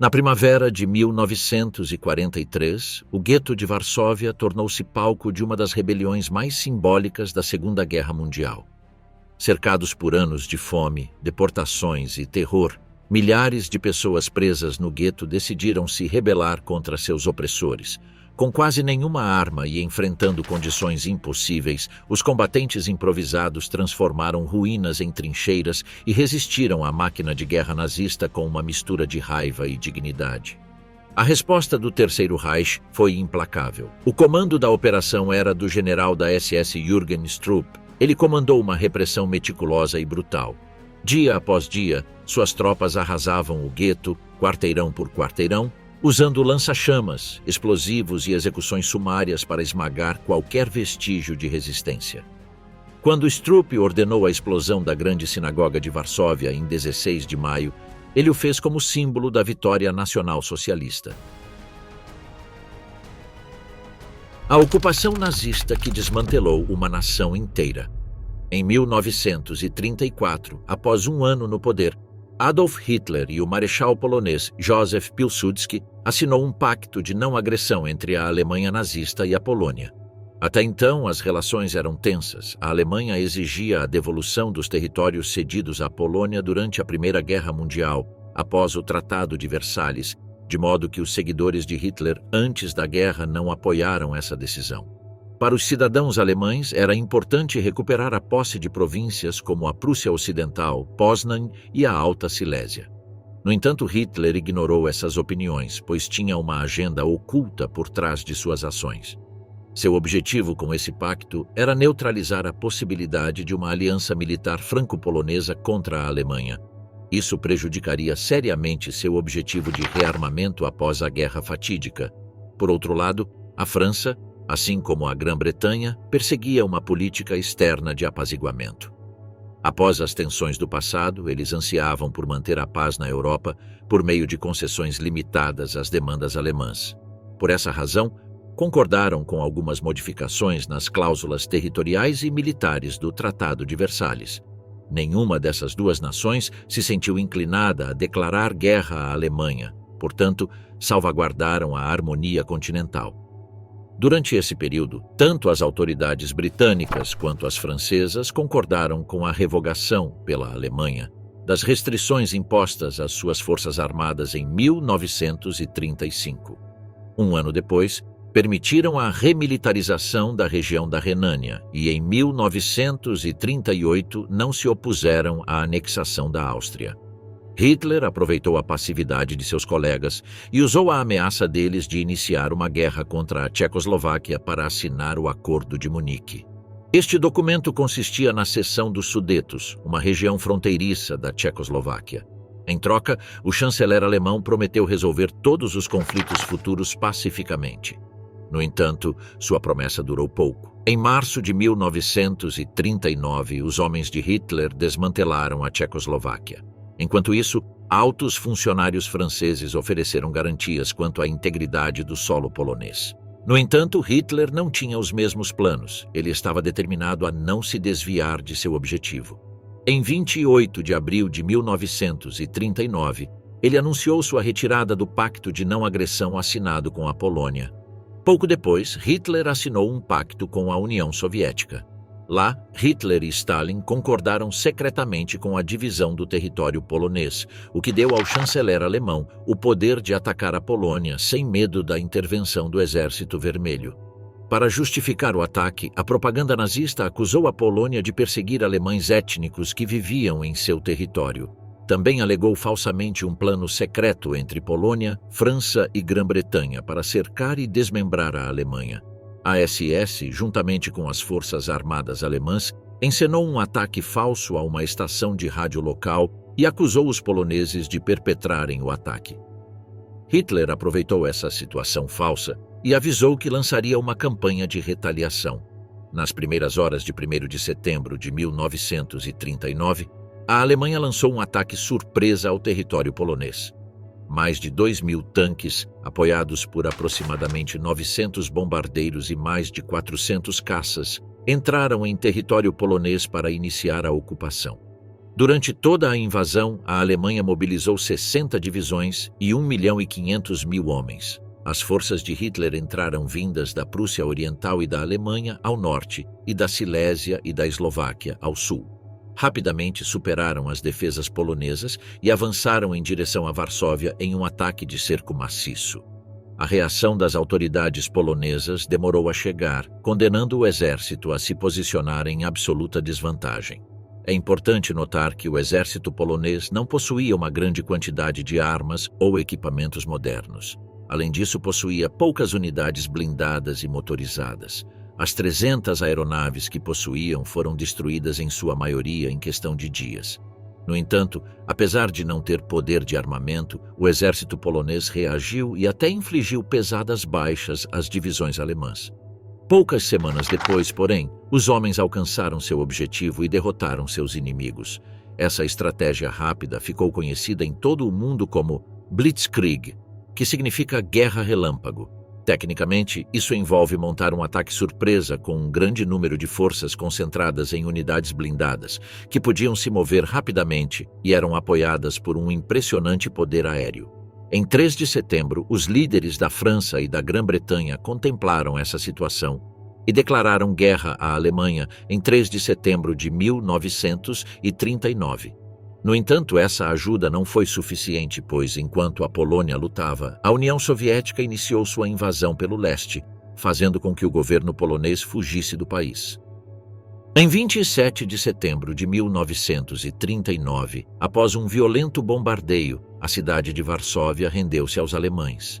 Na primavera de 1943, o gueto de Varsóvia tornou-se palco de uma das rebeliões mais simbólicas da Segunda Guerra Mundial. Cercados por anos de fome, deportações e terror, milhares de pessoas presas no gueto decidiram se rebelar contra seus opressores. Com quase nenhuma arma e enfrentando condições impossíveis, os combatentes improvisados transformaram ruínas em trincheiras e resistiram à máquina de guerra nazista com uma mistura de raiva e dignidade. A resposta do Terceiro Reich foi implacável. O comando da operação era do general da SS Jürgen Stroop. Ele comandou uma repressão meticulosa e brutal. Dia após dia, suas tropas arrasavam o gueto, quarteirão por quarteirão, usando lança-chamas, explosivos e execuções sumárias para esmagar qualquer vestígio de resistência. Quando Stroop ordenou a explosão da grande sinagoga de Varsóvia em 16 de maio, ele o fez como símbolo da vitória nacional socialista. A ocupação nazista que desmantelou uma nação inteira. Em 1934, após um ano no poder, Adolf Hitler e o marechal polonês Józef Pilsudski assinou um pacto de não agressão entre a Alemanha nazista e a Polônia. Até então, as relações eram tensas. A Alemanha exigia a devolução dos territórios cedidos à Polônia durante a Primeira Guerra Mundial, após o Tratado de Versalhes, de modo que os seguidores de Hitler antes da guerra não apoiaram essa decisão. Para os cidadãos alemães, era importante recuperar a posse de províncias como a Prússia Ocidental, Poznan e a Alta Silésia. No entanto, Hitler ignorou essas opiniões, pois tinha uma agenda oculta por trás de suas ações. Seu objetivo com esse pacto era neutralizar a possibilidade de uma aliança militar franco-polonesa contra a Alemanha. Isso prejudicaria seriamente seu objetivo de rearmamento após a Guerra Fatídica. Por outro lado, a França, assim como a Grã-Bretanha, perseguia uma política externa de apaziguamento. Após as tensões do passado, eles ansiavam por manter a paz na Europa por meio de concessões limitadas às demandas alemãs. Por essa razão, concordaram com algumas modificações nas cláusulas territoriais e militares do Tratado de Versalhes. Nenhuma dessas duas nações se sentiu inclinada a declarar guerra à Alemanha, portanto, salvaguardaram a harmonia continental. Durante esse período, tanto as autoridades britânicas quanto as francesas concordaram com a revogação pela Alemanha das restrições impostas às suas forças armadas em 1935. Um ano depois, permitiram a remilitarização da região da Renânia e, em 1938, não se opuseram à anexação da Áustria. Hitler aproveitou a passividade de seus colegas e usou a ameaça deles de iniciar uma guerra contra a Tchecoslováquia para assinar o Acordo de Munique. Este documento consistia na cessão dos Sudetos, uma região fronteiriça da Tchecoslováquia. Em troca, o chanceler alemão prometeu resolver todos os conflitos futuros pacificamente. No entanto, sua promessa durou pouco. Em março de 1939, os homens de Hitler desmantelaram a Tchecoslováquia. Enquanto isso, altos funcionários franceses ofereceram garantias quanto à integridade do solo polonês. No entanto, Hitler não tinha os mesmos planos. Ele estava determinado a não se desviar de seu objetivo. Em 28 de abril de 1939, ele anunciou sua retirada do pacto de não agressão assinado com a Polônia. Pouco depois, Hitler assinou um pacto com a União Soviética. Lá, Hitler e Stalin concordaram secretamente com a divisão do território polonês, o que deu ao chanceler alemão o poder de atacar a Polônia sem medo da intervenção do Exército Vermelho. Para justificar o ataque, a propaganda nazista acusou a Polônia de perseguir alemães étnicos que viviam em seu território. Também alegou falsamente um plano secreto entre Polônia, França e Grã-Bretanha para cercar e desmembrar a Alemanha. A SS, juntamente com as forças armadas alemãs, encenou um ataque falso a uma estação de rádio local e acusou os poloneses de perpetrarem o ataque. Hitler aproveitou essa situação falsa e avisou que lançaria uma campanha de retaliação. Nas primeiras horas de 1º de setembro de 1939, a Alemanha lançou um ataque surpresa ao território polonês. Mais de 2.000 tanques, apoiados por aproximadamente 900 bombardeiros e mais de 400 caças, entraram em território polonês para iniciar a ocupação. Durante toda a invasão, a Alemanha mobilizou 60 divisões e 1.500.000 homens. As forças de Hitler entraram vindas da Prússia Oriental e da Alemanha ao norte e da Silésia e da Eslováquia ao sul. Rapidamente superaram as defesas polonesas e avançaram em direção a Varsóvia em um ataque de cerco maciço. A reação das autoridades polonesas demorou a chegar, condenando o exército a se posicionar em absoluta desvantagem. É importante notar que o exército polonês não possuía uma grande quantidade de armas ou equipamentos modernos. Além disso, possuía poucas unidades blindadas e motorizadas. As 300 aeronaves que possuíam foram destruídas em sua maioria em questão de dias. No entanto, apesar de não ter poder de armamento, o exército polonês reagiu e até infligiu pesadas baixas às divisões alemãs. Poucas semanas depois, porém, os homens alcançaram seu objetivo e derrotaram seus inimigos. Essa estratégia rápida ficou conhecida em todo o mundo como Blitzkrieg, que significa guerra relâmpago. Tecnicamente, isso envolve montar um ataque surpresa com um grande número de forças concentradas em unidades blindadas, que podiam se mover rapidamente e eram apoiadas por um impressionante poder aéreo. Em 3 de setembro, os líderes da França e da Grã-Bretanha contemplaram essa situação e declararam guerra à Alemanha em 3 de setembro de 1939. No entanto, essa ajuda não foi suficiente, pois, enquanto a Polônia lutava, a União Soviética iniciou sua invasão pelo leste, fazendo com que o governo polonês fugisse do país. Em 27 de setembro de 1939, após um violento bombardeio, a cidade de Varsóvia rendeu-se aos alemães.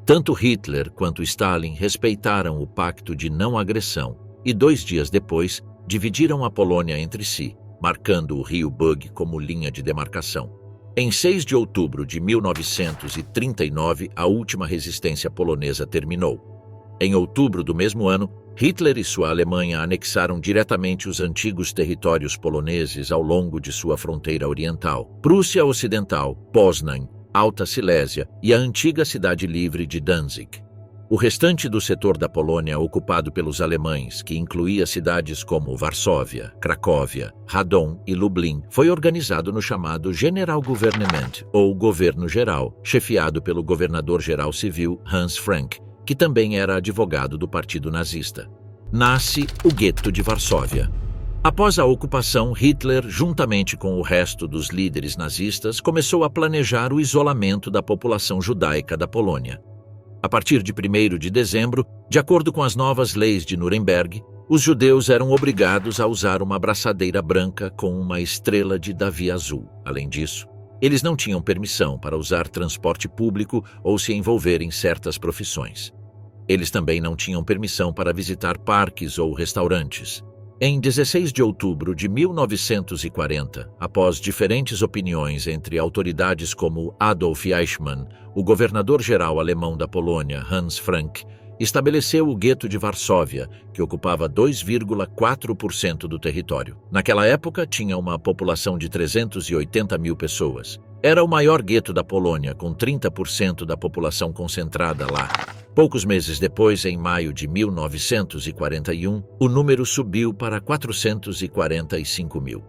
Tanto Hitler quanto Stalin respeitaram o pacto de não agressão e 2 dias depois dividiram a Polônia entre si, marcando o rio Bug como linha de demarcação. Em 6 de outubro de 1939, a última resistência polonesa terminou. Em outubro do mesmo ano, Hitler e sua Alemanha anexaram diretamente os antigos territórios poloneses ao longo de sua fronteira oriental, Prússia Ocidental, Poznań, Alta Silésia e a antiga cidade livre de Danzig. O restante do setor da Polônia ocupado pelos alemães, que incluía cidades como Varsóvia, Cracóvia, Radom e Lublin, foi organizado no chamado Generalgouvernement, ou Governo Geral, chefiado pelo governador-geral civil Hans Frank, que também era advogado do Partido Nazista. Nasce o Gueto de Varsóvia. Após a ocupação, Hitler, juntamente com o resto dos líderes nazistas, começou a planejar o isolamento da população judaica da Polônia. A partir de 1º de dezembro, de acordo com as novas leis de Nuremberg, os judeus eram obrigados a usar uma braçadeira branca com uma estrela de Davi azul. Além disso, eles não tinham permissão para usar transporte público ou se envolver em certas profissões. Eles também não tinham permissão para visitar parques ou restaurantes. Em 16 de outubro de 1940, após diferentes opiniões entre autoridades como Adolf Eichmann, o governador-geral alemão da Polônia, Hans Frank, estabeleceu o gueto de Varsóvia, que ocupava 2,4% do território. Naquela época, tinha uma população de 380.000 pessoas. Era o maior gueto da Polônia, com 30% da população concentrada lá. Poucos meses depois, em maio de 1941, o número subiu para 445.000.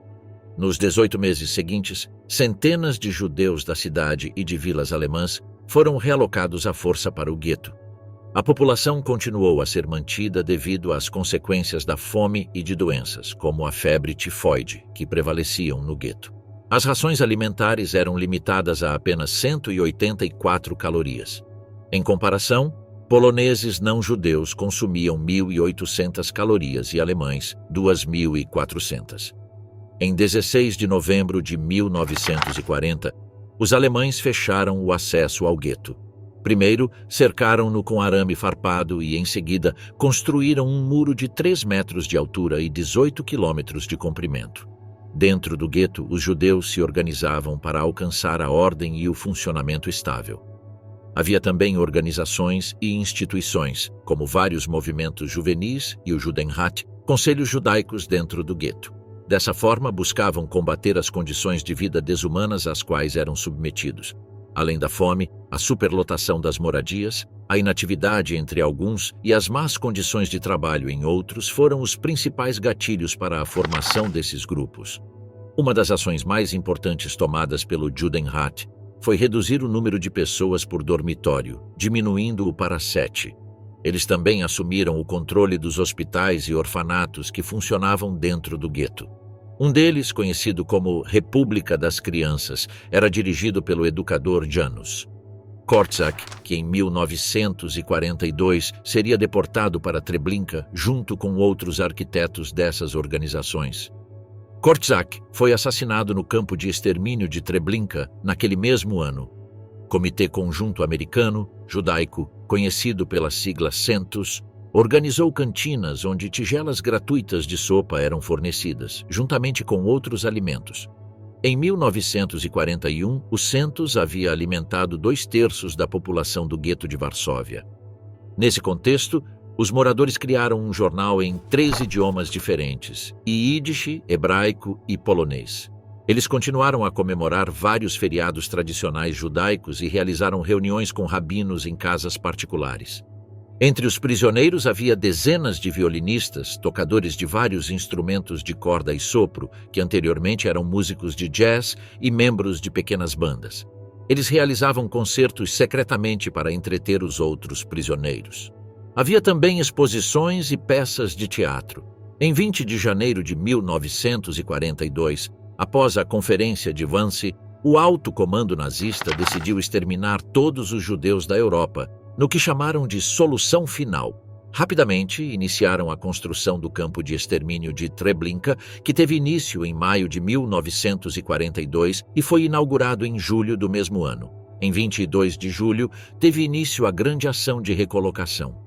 Nos 18 meses seguintes, centenas de judeus da cidade e de vilas alemãs foram realocados à força para o gueto. A população continuou a ser mantida devido às consequências da fome e de doenças, como a febre tifoide, que prevaleciam no gueto. As rações alimentares eram limitadas a apenas 184 calorias. Em comparação, poloneses não judeus consumiam 1.800 calorias e alemães 2.400. Em 16 de novembro de 1940, os alemães fecharam o acesso ao gueto. Primeiro, cercaram-no com arame farpado e, em seguida, construíram um muro de 3 metros de altura e 18 quilômetros de comprimento. Dentro do gueto, os judeus se organizavam para alcançar a ordem e o funcionamento estável. Havia também organizações e instituições, como vários movimentos juvenis e o Judenrat, conselhos judaicos dentro do gueto. Dessa forma, buscavam combater as condições de vida desumanas às quais eram submetidos. Além da fome, a superlotação das moradias, a inatividade entre alguns e as más condições de trabalho em outros foram os principais gatilhos para a formação desses grupos. Uma das ações mais importantes tomadas pelo Judenrat foi reduzir o número de pessoas por dormitório, diminuindo-o para 7. Eles também assumiram o controle dos hospitais e orfanatos que funcionavam dentro do gueto. Um deles, conhecido como República das Crianças, era dirigido pelo educador Janus Korczak, que em 1942 seria deportado para Treblinka junto com outros arquitetos dessas organizações. Korczak foi assassinado no campo de extermínio de Treblinka naquele mesmo ano. Comitê Conjunto Americano, Judaico, conhecido pela sigla CENTUS, organizou cantinas onde tigelas gratuitas de sopa eram fornecidas, juntamente com outros alimentos. Em 1941, o CENTUS havia alimentado 2/3 da população do gueto de Varsóvia. Nesse contexto, os moradores criaram um jornal em 3 idiomas diferentes, Yiddish, hebraico e polonês. Eles continuaram a comemorar vários feriados tradicionais judaicos e realizaram reuniões com rabinos em casas particulares. Entre os prisioneiros havia dezenas de violinistas, tocadores de vários instrumentos de corda e sopro, que anteriormente eram músicos de jazz e membros de pequenas bandas. Eles realizavam concertos secretamente para entreter os outros prisioneiros. Havia também exposições e peças de teatro. Em 20 de janeiro de 1942, após a Conferência de Wannsee, o alto comando nazista decidiu exterminar todos os judeus da Europa, no que chamaram de solução final. Rapidamente, iniciaram a construção do campo de extermínio de Treblinka, que teve início em maio de 1942 e foi inaugurado em julho do mesmo ano. Em 22 de julho, teve início a grande ação de recolocação.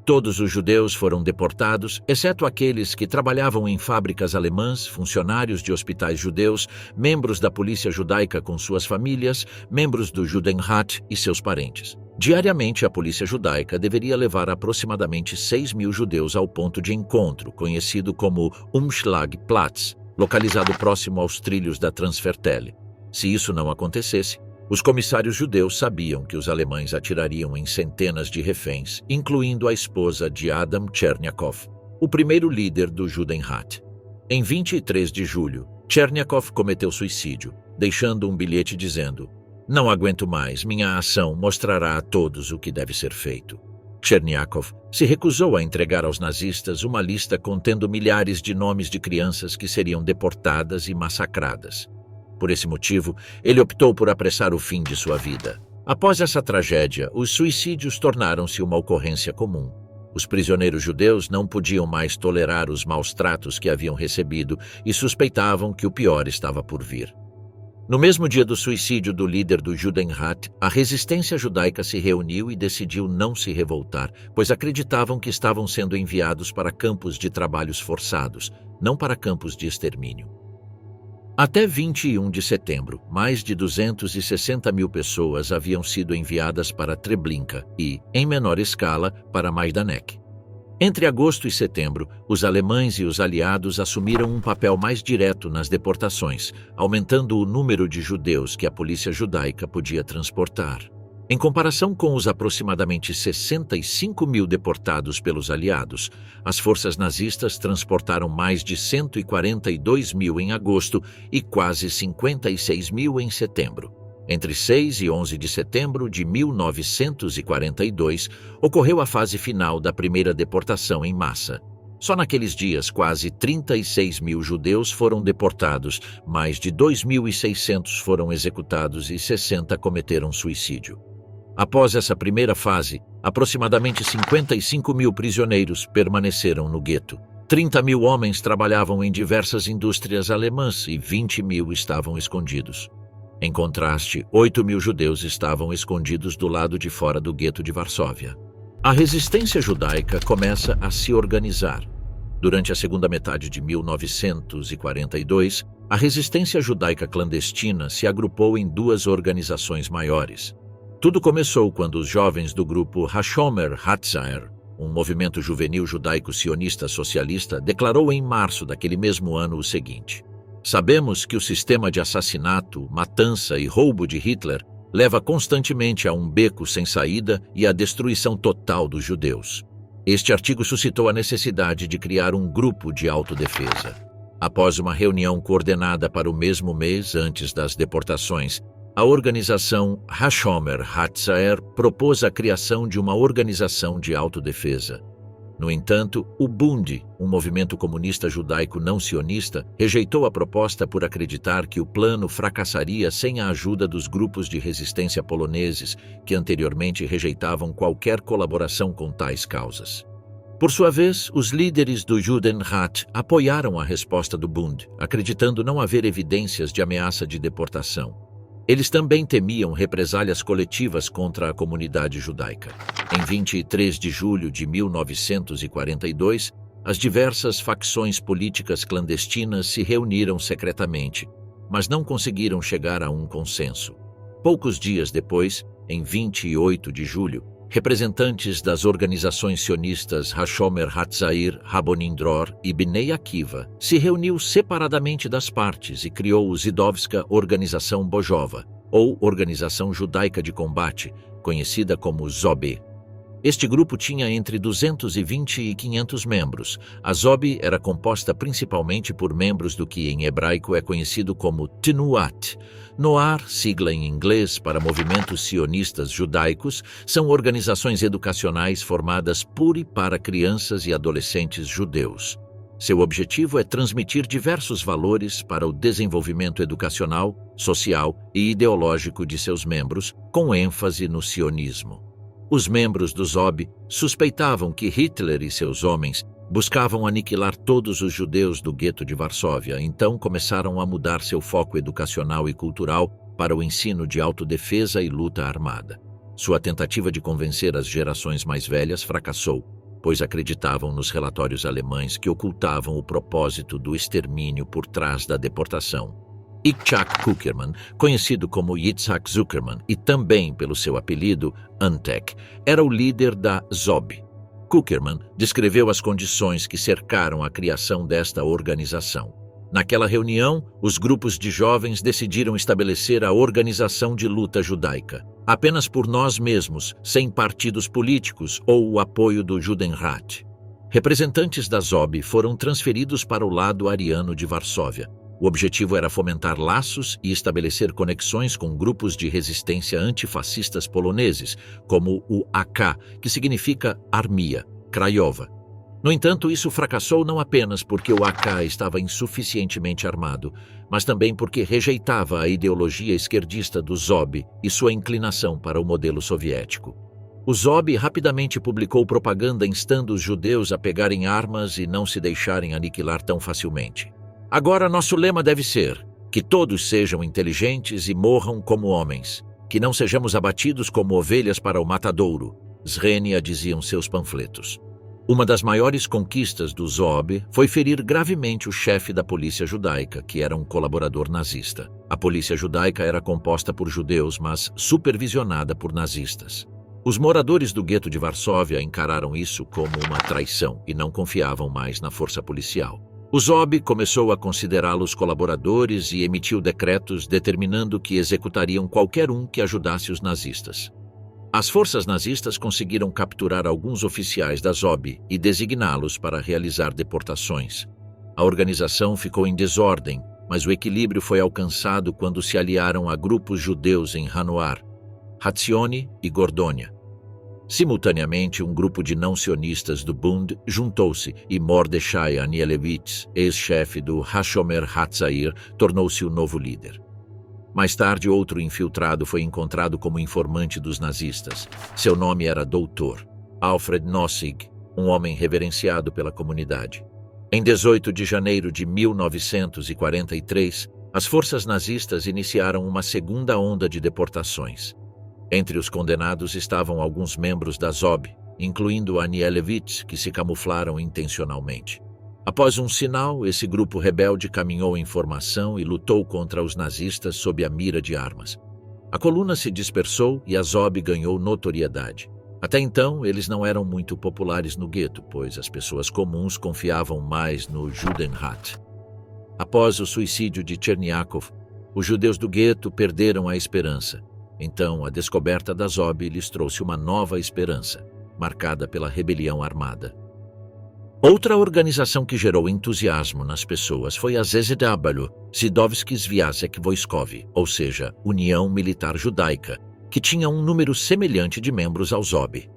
Todos os judeus foram deportados, exceto aqueles que trabalhavam em fábricas alemãs, funcionários de hospitais judeus, membros da polícia judaica com suas famílias, membros do Judenrat e seus parentes. Diariamente, a polícia judaica deveria levar aproximadamente 6.000 judeus ao ponto de encontro, conhecido como Umschlagplatz, localizado próximo aos trilhos da Transfertelle. Se isso não acontecesse, os comissários judeus sabiam que os alemães atirariam em centenas de reféns, incluindo a esposa de Adam Cherniakov, o primeiro líder do Judenrat. Em 23 de julho, Cherniakov cometeu suicídio, deixando um bilhete dizendo: "Não aguento mais, minha ação mostrará a todos o que deve ser feito." Cherniakov se recusou a entregar aos nazistas uma lista contendo milhares de nomes de crianças que seriam deportadas e massacradas. Por esse motivo, ele optou por apressar o fim de sua vida. Após essa tragédia, os suicídios tornaram-se uma ocorrência comum. Os prisioneiros judeus não podiam mais tolerar os maus tratos que haviam recebido e suspeitavam que o pior estava por vir. No mesmo dia do suicídio do líder do Judenrat, a resistência judaica se reuniu e decidiu não se revoltar, pois acreditavam que estavam sendo enviados para campos de trabalhos forçados, não para campos de extermínio. Até 21 de setembro, mais de 260.000 pessoas haviam sido enviadas para Treblinka e, em menor escala, para Majdanek. Entre agosto e setembro, os alemães e os aliados assumiram um papel mais direto nas deportações, aumentando o número de judeus que a polícia judaica podia transportar. Em comparação com os aproximadamente 65.000 deportados pelos aliados, as forças nazistas transportaram mais de 142.000 em agosto e quase 56.000 em setembro. Entre 6 e 11 de setembro de 1942, ocorreu a fase final da primeira deportação em massa. Só naqueles dias, quase 36.000 judeus foram deportados, mais de 2.600 foram executados e 60 cometeram suicídio. Após essa primeira fase, aproximadamente 55.000 prisioneiros permaneceram no gueto. 30.000 homens trabalhavam em diversas indústrias alemãs e 20.000 estavam escondidos. Em contraste, 8.000 judeus estavam escondidos do lado de fora do gueto de Varsóvia. A resistência judaica começa a se organizar. Durante a segunda metade de 1942, a resistência judaica clandestina se agrupou em 2 organizações maiores. Tudo começou quando os jovens do grupo Hashomer Hatzair, um movimento juvenil judaico-sionista socialista, declarou em março daquele mesmo ano o seguinte: "Sabemos que o sistema de assassinato, matança e roubo de Hitler leva constantemente a um beco sem saída e à destruição total dos judeus." Este artigo suscitou a necessidade de criar um grupo de autodefesa. Após uma reunião coordenada para o mesmo mês antes das deportações, a organização Hashomer Hatzair propôs a criação de uma organização de autodefesa. No entanto, o Bund, um movimento comunista judaico não sionista, rejeitou a proposta por acreditar que o plano fracassaria sem a ajuda dos grupos de resistência poloneses, que anteriormente rejeitavam qualquer colaboração com tais causas. Por sua vez, os líderes do Judenrat apoiaram a resposta do Bund, acreditando não haver evidências de ameaça de deportação. Eles também temiam represálias coletivas contra a comunidade judaica. Em 23 de julho de 1942, as diversas facções políticas clandestinas se reuniram secretamente, mas não conseguiram chegar a um consenso. Poucos dias depois, em 28 de julho, representantes das organizações sionistas Hashomer Hatzair, Rabbonim Dror e Bnei Akiva se reuniu separadamente das partes e criou o Zidovska Organização Bojova, ou Organização Judaica de Combate, conhecida como ZOB. Este grupo tinha entre 220 e 500 membros. A ZOB era composta principalmente por membros do que em hebraico é conhecido como Tnuat. Noar, sigla em inglês para movimentos sionistas judaicos, são organizações educacionais formadas por e para crianças e adolescentes judeus. Seu objetivo é transmitir diversos valores para o desenvolvimento educacional, social e ideológico de seus membros, com ênfase no sionismo. Os membros do ZOB suspeitavam que Hitler e seus homens buscavam aniquilar todos os judeus do gueto de Varsóvia, então começaram a mudar seu foco educacional e cultural para o ensino de autodefesa e luta armada. Sua tentativa de convencer as gerações mais velhas fracassou, pois acreditavam nos relatórios alemães que ocultavam o propósito do extermínio por trás da deportação. Itzhak Zuckerman, conhecido como Yitzhak Zuckerman e também pelo seu apelido Antek, era o líder da ZOB. Zuckerman descreveu as condições que cercaram a criação desta organização. Naquela reunião, os grupos de jovens decidiram estabelecer a Organização de Luta Judaica, apenas por nós mesmos, sem partidos políticos ou o apoio do Judenrat. Representantes da ZOB foram transferidos para o lado ariano de Varsóvia. O objetivo era fomentar laços e estabelecer conexões com grupos de resistência antifascistas poloneses, como o AK, que significa Armia, Krajowa. No entanto, isso fracassou não apenas porque o AK estava insuficientemente armado, mas também porque rejeitava a ideologia esquerdista do ZOB e sua inclinação para o modelo soviético. O ZOB rapidamente publicou propaganda instando os judeus a pegarem armas e não se deixarem aniquilar tão facilmente. Agora nosso lema deve ser que todos sejam inteligentes e morram como homens, que não sejamos abatidos como ovelhas para o matadouro, Zrenia diziam seus panfletos. Uma das maiores conquistas do ZOB foi ferir gravemente o chefe da polícia judaica, que era um colaborador nazista. A polícia judaica era composta por judeus, mas supervisionada por nazistas. Os moradores do gueto de Varsóvia encararam isso como uma traição e não confiavam mais na força policial. O ZOB começou a considerá-los colaboradores e emitiu decretos determinando que executariam qualquer um que ajudasse os nazistas. As forças nazistas conseguiram capturar alguns oficiais da ZOB e designá-los para realizar deportações. A organização ficou em desordem, mas o equilíbrio foi alcançado quando se aliaram a grupos judeus em Hanoar, Hatzioni e Gordônia. Simultaneamente, um grupo de não-sionistas do Bund juntou-se e Mordechai Anielewicz, ex-chefe do Hashomer Hatzair, tornou-se o novo líder. Mais tarde, outro infiltrado foi encontrado como informante dos nazistas. Seu nome era Dr. Alfred Nossig, um homem reverenciado pela comunidade. Em 18 de janeiro de 1943, as forças nazistas iniciaram uma segunda onda de deportações. Entre os condenados estavam alguns membros da ZOB, incluindo Anielewicz, que se camuflaram intencionalmente. Após um sinal, esse grupo rebelde caminhou em formação e lutou contra os nazistas sob a mira de armas. A coluna se dispersou e a ZOB ganhou notoriedade. Até então, eles não eram muito populares no gueto, pois as pessoas comuns confiavam mais no Judenrat. Após o suicídio de Cherniakov, os judeus do gueto perderam a esperança. Então, a descoberta da ZOB lhes trouxe uma nova esperança, marcada pela rebelião armada. Outra organização que gerou entusiasmo nas pessoas foi a ZZW, Zidovski Związek Wojskowy, ou seja, União Militar Judaica, que tinha um número semelhante de membros ao ZOB.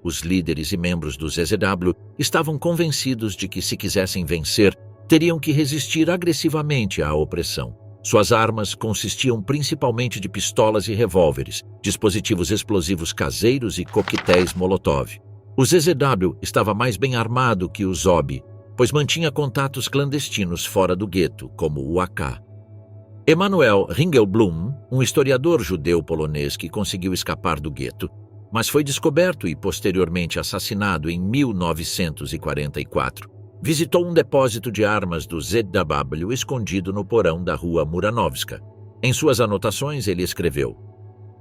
Os líderes e membros do ZZW estavam convencidos de que, se quisessem vencer, teriam que resistir agressivamente à opressão. Suas armas consistiam principalmente de pistolas e revólveres, dispositivos explosivos caseiros e coquetéis Molotov. O ZZW estava mais bem armado que o ZOB, pois mantinha contatos clandestinos fora do gueto, como o AK. Emanuel Ringelblum, um historiador judeu polonês que conseguiu escapar do gueto, mas foi descoberto e posteriormente assassinado em 1944, visitou um depósito de armas do ZW escondido no porão da rua Muranovska. Em suas anotações, ele escreveu: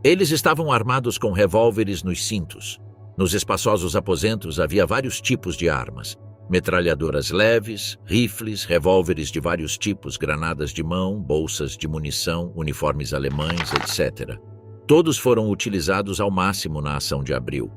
"Eles estavam armados com revólveres nos cintos. Nos espaçosos aposentos havia vários tipos de armas: metralhadoras leves, rifles, revólveres de vários tipos, granadas de mão, bolsas de munição, uniformes alemães, etc. Todos foram utilizados ao máximo na ação de abril.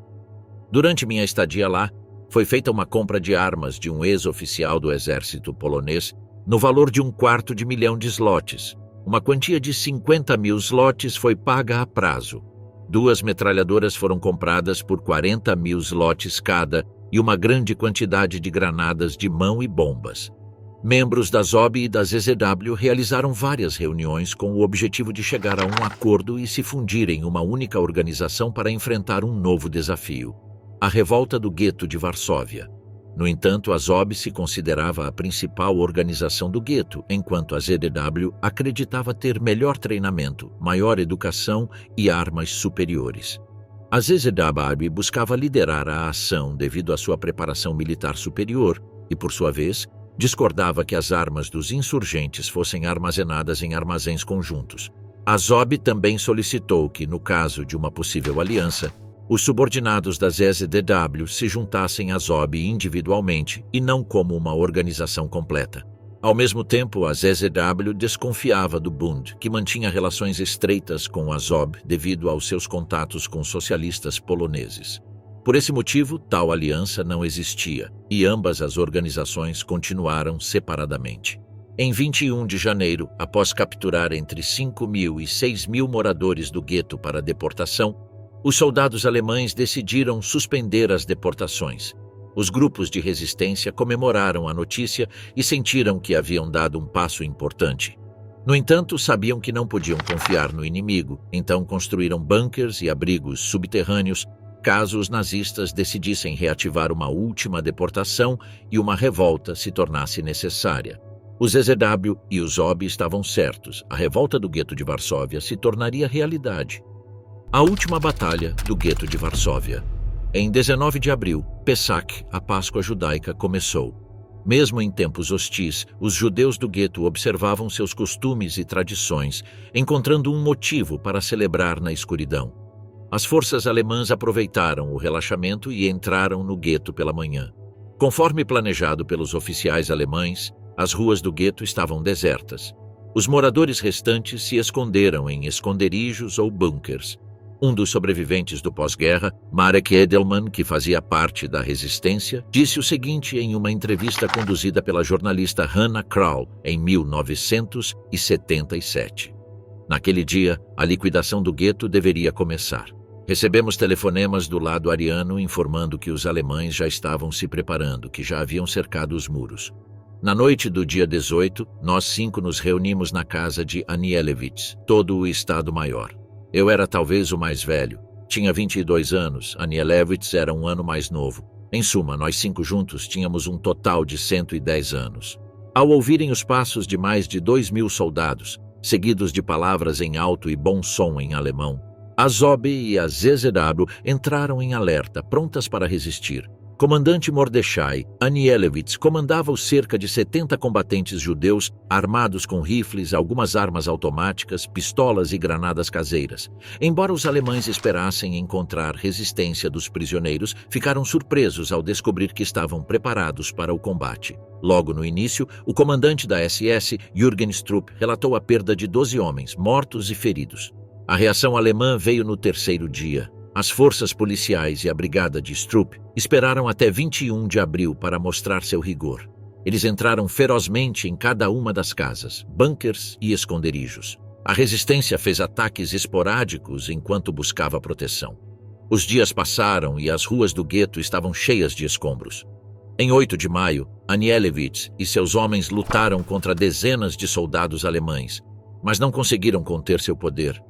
Durante minha estadia lá, foi feita uma compra de armas de um ex-oficial do exército polonês no valor de 250 mil zlotys. Uma quantia de 50 mil zlotys foi paga a prazo. 2 metralhadoras foram compradas por 40 mil zlotys cada e uma grande quantidade de granadas de mão e bombas. Membros da ZOB e da ZZW realizaram várias reuniões com o objetivo de chegar a um acordo e se fundir em uma única organização para enfrentar um novo desafio: a revolta do gueto de Varsóvia. No entanto, a ZOB se considerava a principal organização do gueto, enquanto a ZZW acreditava ter melhor treinamento, maior educação e armas superiores. A ZZW buscava liderar a ação devido à sua preparação militar superior e, por sua vez, discordava que as armas dos insurgentes fossem armazenadas em armazéns conjuntos. A ZOB também solicitou que, no caso de uma possível aliança, os subordinados da ZZW se juntassem à ZOB individualmente e não como uma organização completa. Ao mesmo tempo, a ZZW desconfiava do Bund, que mantinha relações estreitas com a ZOB devido aos seus contatos com socialistas poloneses. Por esse motivo, tal aliança não existia, e ambas as organizações continuaram separadamente. Em 21 de janeiro, após capturar entre 5.000 e 6.000 moradores do gueto para deportação, os soldados alemães decidiram suspender as deportações. Os grupos de resistência comemoraram a notícia e sentiram que haviam dado um passo importante. No entanto, sabiam que não podiam confiar no inimigo, então construíram bunkers e abrigos subterrâneos caso os nazistas decidissem reativar uma última deportação e uma revolta se tornasse necessária. Os ZZW e os ZOB estavam certos, a revolta do gueto de Varsóvia se tornaria realidade. A última batalha do gueto de Varsóvia. Em 19 de abril, Pesach, a Páscoa judaica, começou. Mesmo em tempos hostis, os judeus do gueto observavam seus costumes e tradições, encontrando um motivo para celebrar na escuridão. As forças alemãs aproveitaram o relaxamento e entraram no gueto pela manhã. Conforme planejado pelos oficiais alemães, as ruas do gueto estavam desertas. Os moradores restantes se esconderam em esconderijos ou bunkers. Um dos sobreviventes do pós-guerra, Marek Edelman, que fazia parte da resistência, disse o seguinte em uma entrevista conduzida pela jornalista Hannah Krall em 1977. Naquele dia, a liquidação do gueto deveria começar. Recebemos telefonemas do lado ariano informando que os alemães já estavam se preparando, que já haviam cercado os muros. Na noite do dia 18, nós 5 nos reunimos na casa de Anielewicz, todo o Estado-Maior. Eu era talvez o mais velho. Tinha 22 anos, Anielewicz era um ano mais novo. Em suma, nós 5 juntos tínhamos um total de 110 anos. Ao ouvirem os passos de mais de 2.000 soldados, seguidos de palavras em alto e bom som em alemão, a ZOB e a ZZW entraram em alerta, prontas para resistir. Comandante Mordechai Anielewicz comandava os cerca de 70 combatentes judeus armados com rifles, algumas armas automáticas, pistolas e granadas caseiras. Embora os alemães esperassem encontrar resistência dos prisioneiros, ficaram surpresos ao descobrir que estavam preparados para o combate. Logo no início, o comandante da SS, Jürgen Strupp, relatou a perda de 12 homens, mortos e feridos. A reação alemã veio no terceiro dia. As forças policiais e a brigada de Stroop esperaram até 21 de abril para mostrar seu rigor. Eles entraram ferozmente em cada uma das casas, bunkers e esconderijos. A resistência fez ataques esporádicos enquanto buscava proteção. Os dias passaram e as ruas do gueto estavam cheias de escombros. Em 8 de maio, Anielewicz e seus homens lutaram contra dezenas de soldados alemães, mas não conseguiram conter seu poder.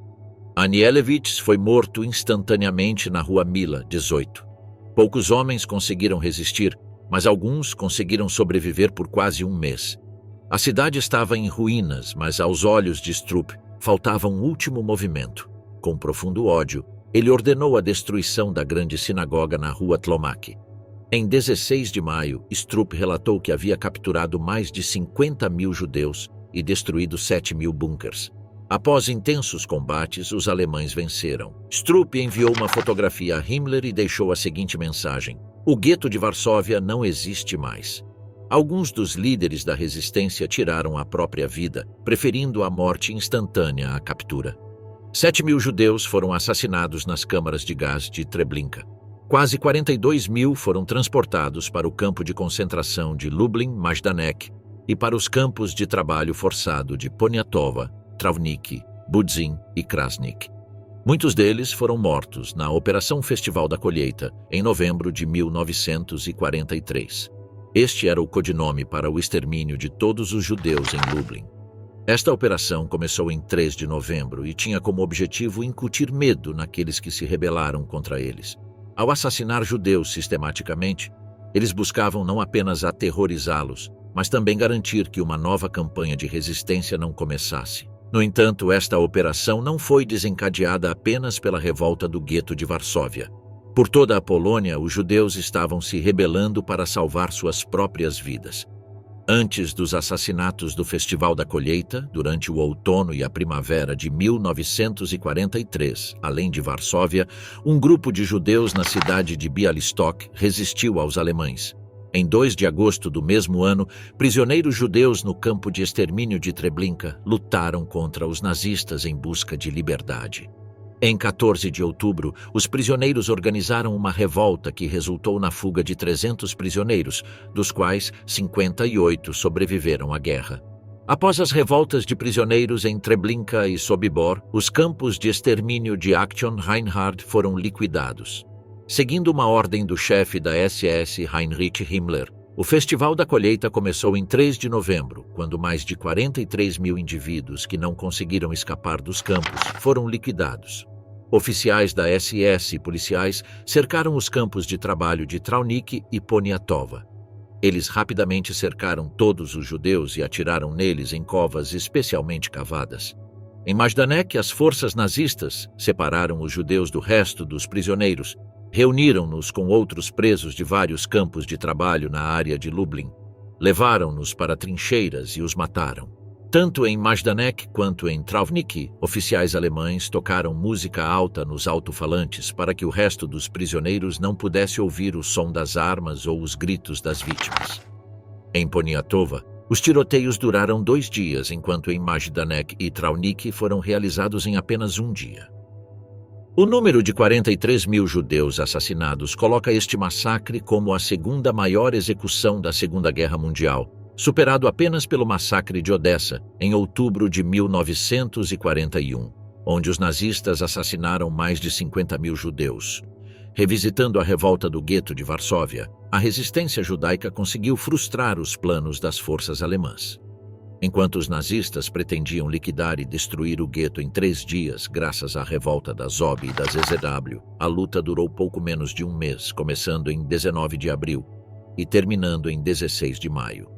Anielewicz foi morto instantaneamente na rua Mila, 18. Poucos homens conseguiram resistir, mas alguns conseguiram sobreviver por quase um mês. A cidade estava em ruínas, mas aos olhos de Stroop faltava um último movimento. Com profundo ódio, ele ordenou a destruição da grande sinagoga na rua Tlomak. Em 16 de maio, Stroop relatou que havia capturado mais de 50.000 judeus e destruído 7.000 bunkers. Após intensos combates, os alemães venceram. Stroop enviou uma fotografia a Himmler e deixou a seguinte mensagem: "O gueto de Varsóvia não existe mais." Alguns dos líderes da resistência tiraram a própria vida, preferindo a morte instantânea à captura. 7.000 judeus foram assassinados nas câmaras de gás de Treblinka. Quase 42.000 foram transportados para o campo de concentração de Lublin-Majdanek e para os campos de trabalho forçado de Poniatowa, Travnik, Budzin e Krasnik. Muitos deles foram mortos na Operação Festival da Colheita, em novembro de 1943. Este era o codinome para o extermínio de todos os judeus em Lublin. Esta operação começou em 3 de novembro e tinha como objetivo incutir medo naqueles que se rebelaram contra eles. Ao assassinar judeus sistematicamente, eles buscavam não apenas aterrorizá-los, mas também garantir que uma nova campanha de resistência não começasse. No entanto, esta operação não foi desencadeada apenas pela revolta do gueto de Varsóvia. Por toda a Polônia, os judeus estavam se rebelando para salvar suas próprias vidas. Antes dos assassinatos do Festival da Colheita, durante o outono e a primavera de 1943, além de Varsóvia, um grupo de judeus na cidade de Białystok resistiu aos alemães. Em 2 de agosto do mesmo ano, prisioneiros judeus no campo de extermínio de Treblinka lutaram contra os nazistas em busca de liberdade. Em 14 de outubro, os prisioneiros organizaram uma revolta que resultou na fuga de 300 prisioneiros, dos quais 58 sobreviveram à guerra. Após as revoltas de prisioneiros em Treblinka e Sobibor, os campos de extermínio de Aktion Reinhard foram liquidados. Seguindo uma ordem do chefe da SS Heinrich Himmler, o Festival da Colheita começou em 3 de novembro, quando mais de 43.000 indivíduos que não conseguiram escapar dos campos foram liquidados. Oficiais da SS e policiais cercaram os campos de trabalho de Travnik e Poniatowa. Eles rapidamente cercaram todos os judeus e atiraram neles em covas especialmente cavadas. Em Majdanek, as forças nazistas separaram os judeus do resto dos prisioneiros, reuniram-nos com outros presos de vários campos de trabalho na área de Lublin, levaram-nos para trincheiras e os mataram. Tanto em Majdanek quanto em Travnik, oficiais alemães tocaram música alta nos alto-falantes para que o resto dos prisioneiros não pudesse ouvir o som das armas ou os gritos das vítimas. Em Poniatowa, os tiroteios duraram 2 dias, enquanto em Majdanek e Travnik foram realizados em apenas um dia. O número de 43.000 judeus assassinados coloca este massacre como a segunda maior execução da Segunda Guerra Mundial, superado apenas pelo massacre de Odessa, em outubro de 1941, onde os nazistas assassinaram mais de 50.000 judeus. Revisitando a revolta do gueto de Varsóvia, a resistência judaica conseguiu frustrar os planos das forças alemãs. Enquanto os nazistas pretendiam liquidar e destruir o gueto em 3 dias, graças à revolta da ZOB e da ZZW, a luta durou pouco menos de um mês, começando em 19 de abril e terminando em 16 de maio.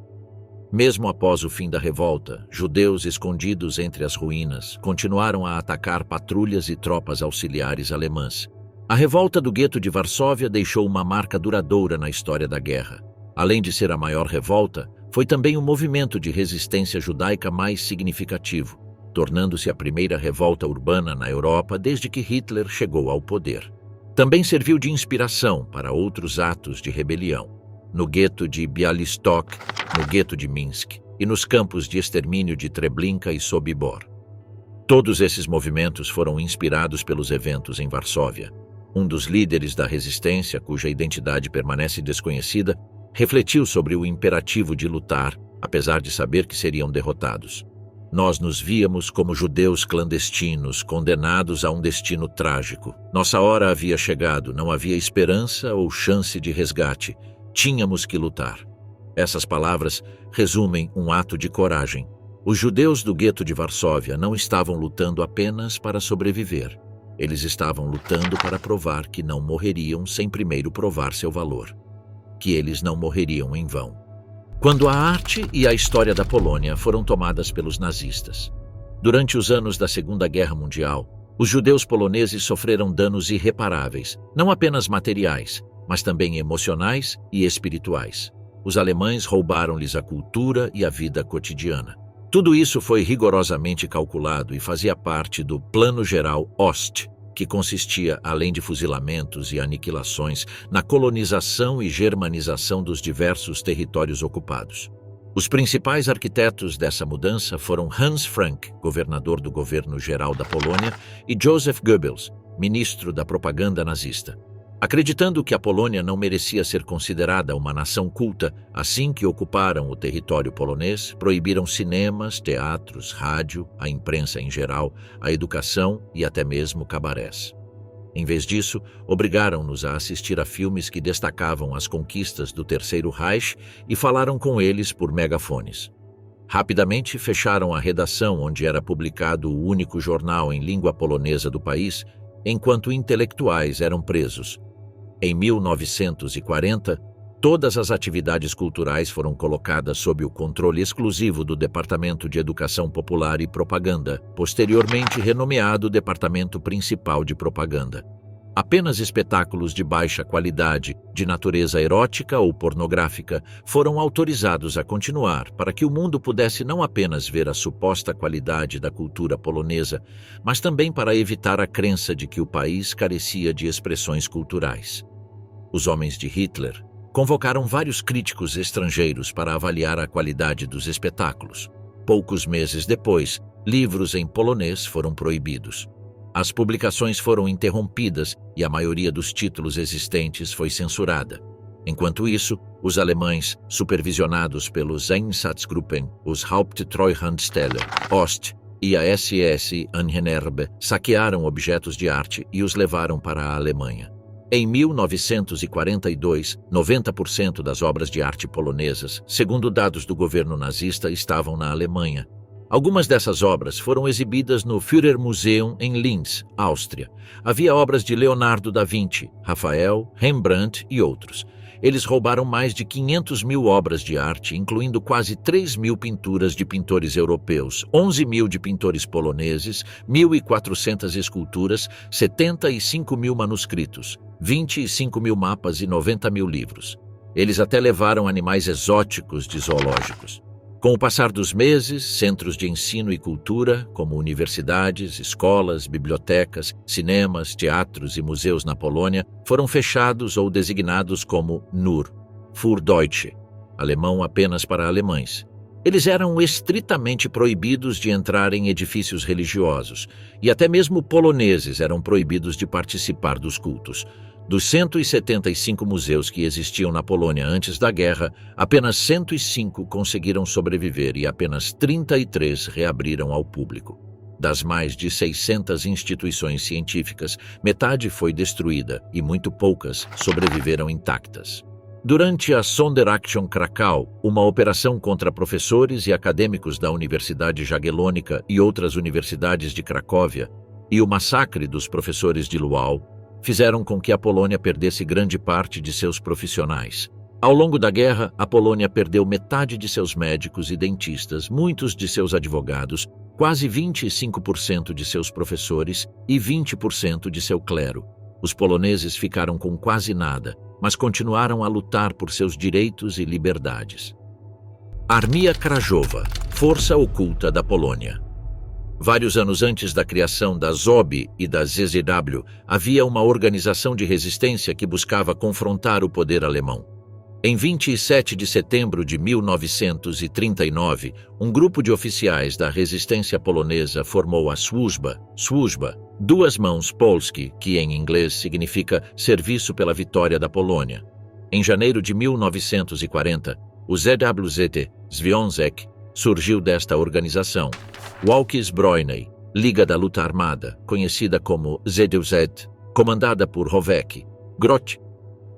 Mesmo após o fim da revolta, judeus escondidos entre as ruínas continuaram a atacar patrulhas e tropas auxiliares alemãs. A revolta do gueto de Varsóvia deixou uma marca duradoura na história da guerra. Além de ser a maior revolta, foi também o movimento de resistência judaica mais significativo, tornando-se a primeira revolta urbana na Europa desde que Hitler chegou ao poder. Também serviu de inspiração para outros atos de rebelião, no gueto de Białystok, no gueto de Minsk e nos campos de extermínio de Treblinka e Sobibor. Todos esses movimentos foram inspirados pelos eventos em Varsóvia. Um dos líderes da resistência, cuja identidade permanece desconhecida, refletiu sobre o imperativo de lutar, apesar de saber que seriam derrotados. Nós nos víamos como judeus clandestinos, condenados a um destino trágico. Nossa hora havia chegado, não havia esperança ou chance de resgate. Tínhamos que lutar. Essas palavras resumem um ato de coragem. Os judeus do gueto de Varsóvia não estavam lutando apenas para sobreviver. Eles estavam lutando para provar que não morreriam sem primeiro provar seu valor. Que eles não morreriam em vão. Quando a arte e a história da Polônia foram tomadas pelos nazistas. Durante os anos da Segunda Guerra Mundial, os judeus poloneses sofreram danos irreparáveis, não apenas materiais, mas também emocionais e espirituais. Os alemães roubaram-lhes a cultura e a vida cotidiana. Tudo isso foi rigorosamente calculado e fazia parte do Plano Geral Ost, que consistia, além de fuzilamentos e aniquilações, na colonização e germanização dos diversos territórios ocupados. Os principais arquitetos dessa mudança foram Hans Frank, governador do governo geral da Polônia, e Joseph Goebbels, ministro da propaganda nazista. Acreditando que a Polônia não merecia ser considerada uma nação culta, assim que ocuparam o território polonês, proibiram cinemas, teatros, rádio, a imprensa em geral, a educação e até mesmo cabarés. Em vez disso, obrigaram-nos a assistir a filmes que destacavam as conquistas do Terceiro Reich e falaram com eles por megafones. Rapidamente fecharam a redação onde era publicado o único jornal em língua polonesa do país, enquanto intelectuais eram presos. Em 1940, todas as atividades culturais foram colocadas sob o controle exclusivo do Departamento de Educação Popular e Propaganda, posteriormente renomeado Departamento Principal de Propaganda. Apenas espetáculos de baixa qualidade, de natureza erótica ou pornográfica, foram autorizados a continuar para que o mundo pudesse não apenas ver a suposta qualidade da cultura polonesa, mas também para evitar a crença de que o país carecia de expressões culturais. Os homens de Hitler convocaram vários críticos estrangeiros para avaliar a qualidade dos espetáculos. Poucos meses depois, livros em polonês foram proibidos. As publicações foram interrompidas e a maioria dos títulos existentes foi censurada. Enquanto isso, os alemães, supervisionados pelos Einsatzgruppen, os Haupttreuhandstelle, Ost e a SS Anhenerbe, saquearam objetos de arte e os levaram para a Alemanha. Em 1942, 90% das obras de arte polonesas, segundo dados do governo nazista, estavam na Alemanha. Algumas dessas obras foram exibidas no Führermuseum em Linz, Áustria. Havia obras de Leonardo da Vinci, Rafael, Rembrandt e outros. Eles roubaram mais de 500 mil obras de arte, incluindo quase 3 mil pinturas de pintores europeus, 11 mil de pintores poloneses, 1.400 esculturas, 75 mil manuscritos, 25 mil mapas e 90 mil livros. Eles até levaram animais exóticos de zoológicos. Com o passar dos meses, centros de ensino e cultura, como universidades, escolas, bibliotecas, cinemas, teatros e museus na Polônia, foram fechados ou designados como Nur, für Deutsche, alemão apenas para alemães. Eles eram estritamente proibidos de entrar em edifícios religiosos, e até mesmo poloneses eram proibidos de participar dos cultos. Dos 175 museus que existiam na Polônia antes da guerra, apenas 105 conseguiram sobreviver e apenas 33 reabriram ao público. Das mais de 600 instituições científicas, metade foi destruída e muito poucas sobreviveram intactas. Durante a Sonderaktion Krakau, uma operação contra professores e acadêmicos da Universidade Jagiellônica e outras universidades de Cracóvia, e o massacre dos professores de Luau, fizeram com que a Polônia perdesse grande parte de seus profissionais. Ao longo da guerra, a Polônia perdeu metade de seus médicos e dentistas, muitos de seus advogados, quase 25% de seus professores e 20% de seu clero. Os poloneses ficaram com quase nada, mas continuaram a lutar por seus direitos e liberdades. Armia Krajowa, Força Oculta da Polônia. Vários anos antes da criação da ZOB e da ZZW, havia uma organização de resistência que buscava confrontar o poder alemão. Em 27 de setembro de 1939, um grupo de oficiais da resistência polonesa formou a Służba, Duas mãos Polski, que em inglês significa Serviço pela Vitória da Polônia. Em janeiro de 1940, o ZWZT Związek surgiu desta organização. Walki Zbrojnej, Liga da Luta Armada, conhecida como ZWZ, comandada por Howek Groch.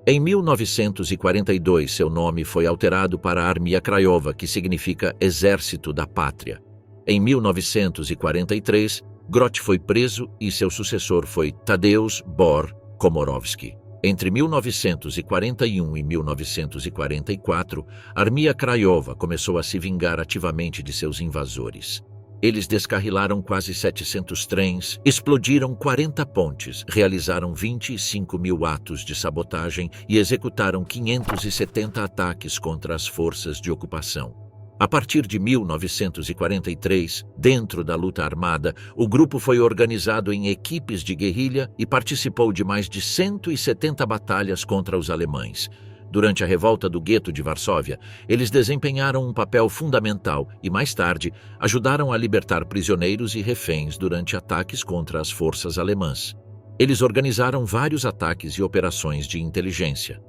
Em 1942, seu nome foi alterado para Armia Krajowa, que significa Exército da Pátria. Em 1943, Groch foi preso e seu sucessor foi Tadeusz Bor Komorowski. Entre 1941 e 1944, Armia Krajowa começou a se vingar ativamente de seus invasores. Eles descarrilaram quase 700 trens, explodiram 40 pontes, realizaram 25 mil atos de sabotagem e executaram 570 ataques contra as forças de ocupação. A partir de 1943, dentro da luta armada, o grupo foi organizado em equipes de guerrilha e participou de mais de 170 batalhas contra os alemães. Durante a revolta do gueto de Varsóvia, eles desempenharam um papel fundamental e, mais tarde, ajudaram a libertar prisioneiros e reféns durante ataques contra as forças alemãs. Eles organizaram vários ataques e operações de inteligência.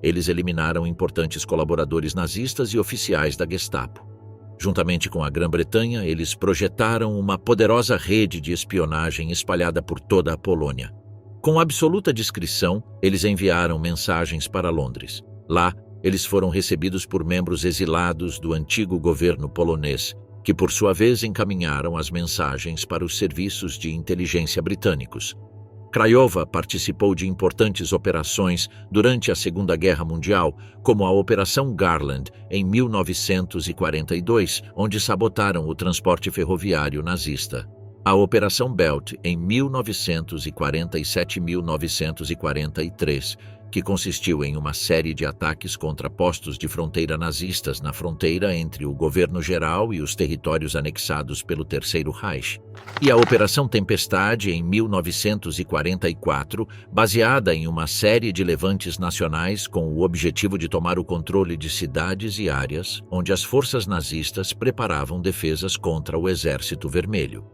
Eles eliminaram importantes colaboradores nazistas e oficiais da Gestapo. Juntamente com a Grã-Bretanha, eles projetaram uma poderosa rede de espionagem espalhada por toda a Polônia. Com absoluta discrição, eles enviaram mensagens para Londres. Lá, eles foram recebidos por membros exilados do antigo governo polonês, que por sua vez encaminharam as mensagens para os serviços de inteligência britânicos. Krajowa participou de importantes operações durante a Segunda Guerra Mundial, como a Operação Garland, em 1942, onde sabotaram o transporte ferroviário nazista. A Operação Belt, em 1947-1943, que consistiu em uma série de ataques contra postos de fronteira nazistas na fronteira entre o governo geral e os territórios anexados pelo Terceiro Reich. E a Operação Tempestade, em 1944, baseada em uma série de levantes nacionais com o objetivo de tomar o controle de cidades e áreas onde as forças nazistas preparavam defesas contra o Exército Vermelho.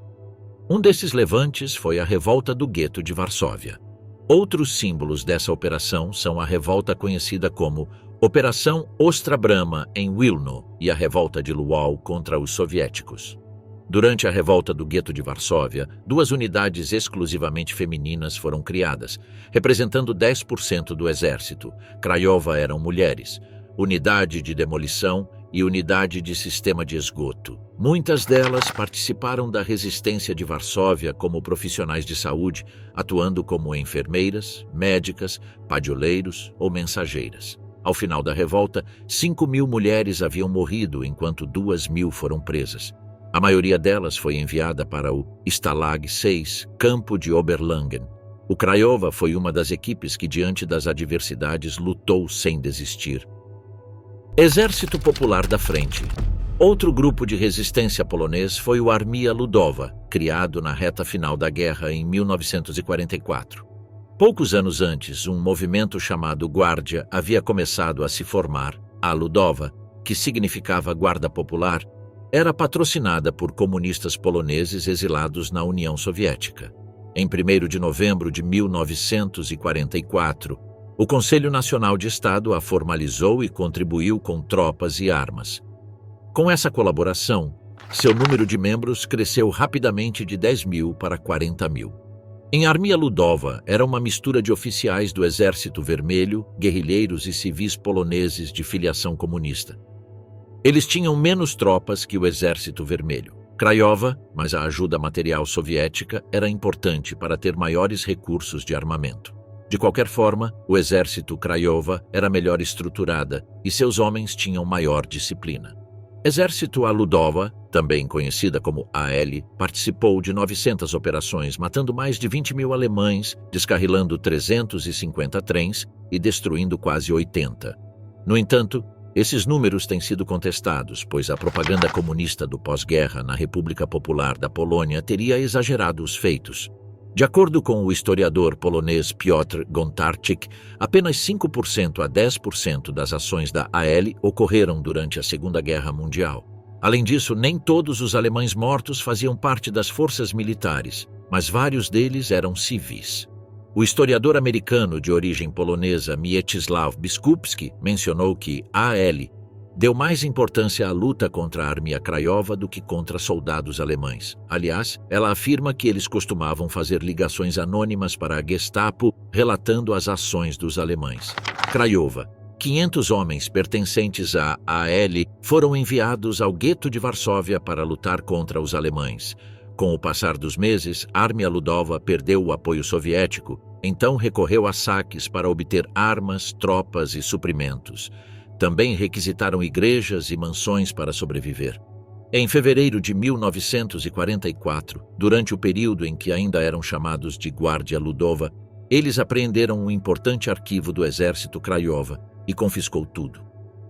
Um desses levantes foi a Revolta do Gueto de Varsóvia. Outros símbolos dessa operação são a revolta conhecida como Operação Ostra Brama em Wilno e a Revolta de Luał contra os soviéticos. Durante a Revolta do Gueto de Varsóvia, duas unidades exclusivamente femininas foram criadas, representando 10% do exército. Krajowa eram mulheres, unidade de demolição e unidade de sistema de esgoto. Muitas delas participaram da resistência de Varsóvia como profissionais de saúde, atuando como enfermeiras, médicas, padioleiros ou mensageiras. Ao final da revolta, 5.000 mulheres haviam morrido, enquanto 2.000 foram presas. A maioria delas foi enviada para o Stalag 6, campo de Oberlangen. O Krajowa foi uma das equipes que, diante das adversidades, lutou sem desistir. Exército Popular da Frente. Outro grupo de resistência polonês foi o Armia Ludowa, criado na reta final da guerra em 1944. Poucos anos antes, um movimento chamado Guardia havia começado a se formar. A Ludowa, que significava Guarda Popular, era patrocinada por comunistas poloneses exilados na União Soviética. Em 1º de novembro de 1944, o Conselho Nacional de Estado a formalizou e contribuiu com tropas e armas. Com essa colaboração, seu número de membros cresceu rapidamente de 10.000 para 40.000. Em Armia Ludowa era uma mistura de oficiais do Exército Vermelho, guerrilheiros e civis poloneses de filiação comunista. Eles tinham menos tropas que o Exército Vermelho. Krajowa, mas a ajuda material soviética era importante para ter maiores recursos de armamento. De qualquer forma, o exército Krajowa era melhor estruturada e seus homens tinham maior disciplina. Exército Ludowa, também conhecida como AL, participou de 900 operações, matando mais de 20.000 alemães, descarrilando 350 trens e destruindo quase 80. No entanto, esses números têm sido contestados, pois a propaganda comunista do pós-guerra na República Popular da Polônia teria exagerado os feitos. De acordo com o historiador polonês Piotr Gontarczyk, apenas 5% a 10% das ações da AL ocorreram durante a Segunda Guerra Mundial. Além disso, nem todos os alemães mortos faziam parte das forças militares. mas vários deles eram civis. O historiador americano de origem polonesa Mieczysław Biskupski mencionou que AL deu mais importância à luta contra a Armia Krajowa do que contra soldados alemães. Aliás, ela afirma que eles costumavam fazer ligações anônimas para a Gestapo, relatando as ações dos alemães. Krajowa. 500 homens pertencentes à AL foram enviados ao gueto de Varsóvia para lutar contra os alemães. Com o passar dos meses, a Armia Ludowa perdeu o apoio soviético, então recorreu a saques para obter armas, tropas e suprimentos. Também requisitaram igrejas e mansões para sobreviver. Em fevereiro de 1944, durante o período em que ainda eram chamados de Guardia Ludowa, eles apreenderam um importante arquivo do exército Krajowa e confiscou tudo.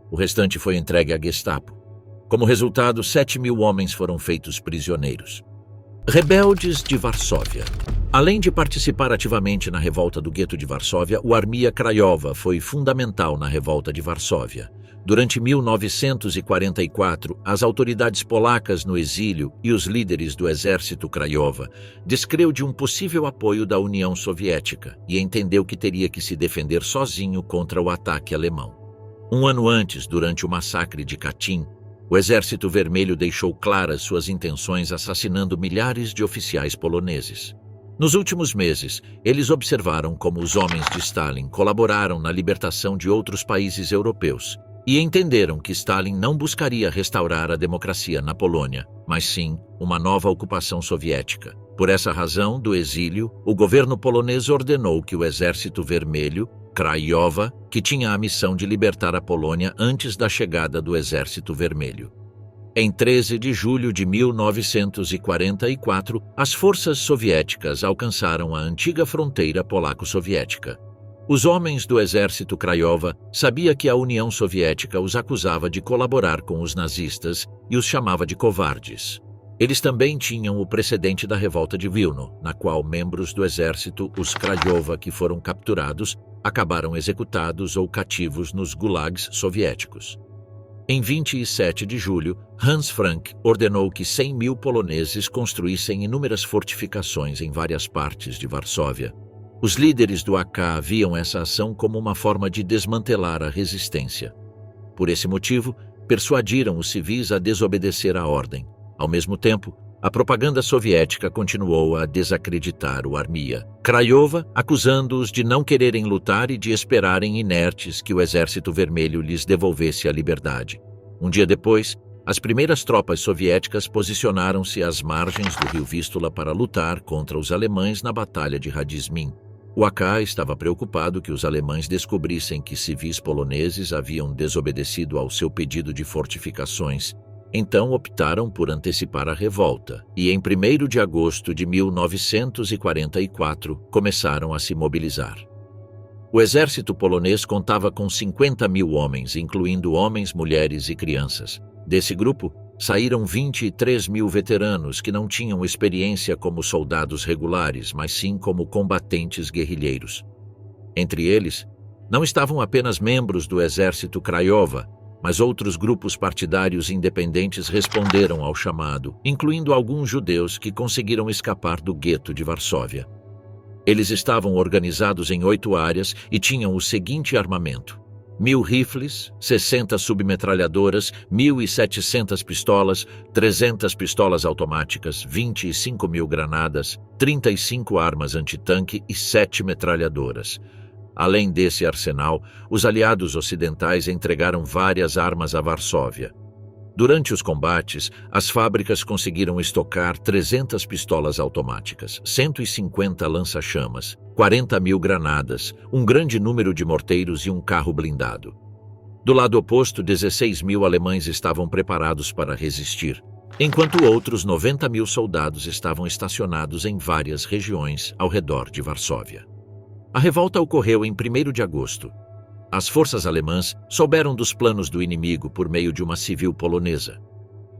O restante foi entregue à Gestapo. Como resultado, 7.000 homens foram feitos prisioneiros. Rebeldes de Varsóvia. Além de participar ativamente na revolta do gueto de Varsóvia, o Armia Krajowa foi fundamental na revolta de Varsóvia. Durante 1944, as autoridades polacas no exílio e os líderes do exército Krajowa descreu de um possível apoio da União Soviética e entendeu que teria que se defender sozinho contra o ataque alemão. Um ano antes, durante o massacre de Katyn, o Exército Vermelho deixou claras suas intenções assassinando milhares de oficiais poloneses. Nos últimos meses, eles observaram como os homens de Stalin colaboraram na libertação de outros países europeus e entenderam que Stalin não buscaria restaurar a democracia na Polônia, mas sim uma nova ocupação soviética. Por essa razão, do exílio, o governo polonês ordenou que o Exército Vermelho, Krajowa, que tinha a missão de libertar a Polônia antes da chegada do Exército Vermelho. Em 13 de julho de 1944, as forças soviéticas alcançaram a antiga fronteira polaco-soviética. Os homens do exército Krajowa sabiam que a União Soviética os acusava de colaborar com os nazistas e os chamava de covardes. Eles também tinham o precedente da revolta de Wilno, na qual membros do exército, os Krajowa que foram capturados, acabaram executados ou cativos nos gulags soviéticos. Em 27 de julho, Hans Frank ordenou que 100.000 poloneses construíssem inúmeras fortificações em várias partes de Varsóvia. Os líderes do AK viam essa ação como uma forma de desmantelar a resistência. Por esse motivo, persuadiram os civis a desobedecer à ordem. Ao mesmo tempo, a propaganda soviética continuou a desacreditar o Armia Krajowa, acusando-os de não quererem lutar e de esperarem inertes que o Exército Vermelho lhes devolvesse a liberdade. Um dia depois, as primeiras tropas soviéticas posicionaram-se às margens do rio Vístula para lutar contra os alemães na Batalha de Radzymin. O AK estava preocupado que os alemães descobrissem que civis poloneses haviam desobedecido ao seu pedido de fortificações. Então optaram por antecipar a revolta e, em 1º de agosto de 1944, começaram a se mobilizar. O exército polonês contava com 50.000 homens, incluindo homens, mulheres e crianças. Desse grupo, saíram 23.000 veteranos que não tinham experiência como soldados regulares, mas sim como combatentes guerrilheiros. Entre eles, não estavam apenas membros do exército Krajowa, mas outros grupos partidários independentes responderam ao chamado, incluindo alguns judeus que conseguiram escapar do gueto de Varsóvia. Eles estavam organizados em 8 áreas e tinham o seguinte armamento: 1.000 rifles, 60 submetralhadoras, 1.700 pistolas, 300 pistolas automáticas, 25.000 granadas, 35 armas antitanque e 7 metralhadoras. Além desse arsenal, os aliados ocidentais entregaram várias armas a Varsóvia. Durante os combates, as fábricas conseguiram estocar 300 pistolas automáticas, 150 lança-chamas, 40.000 granadas, um grande número de morteiros e um carro blindado. Do lado oposto, 16.000 alemães estavam preparados para resistir, enquanto outros 90.000 soldados estavam estacionados em várias regiões ao redor de Varsóvia. A revolta ocorreu em 1º de agosto. As forças alemãs souberam dos planos do inimigo por meio de uma civil polonesa.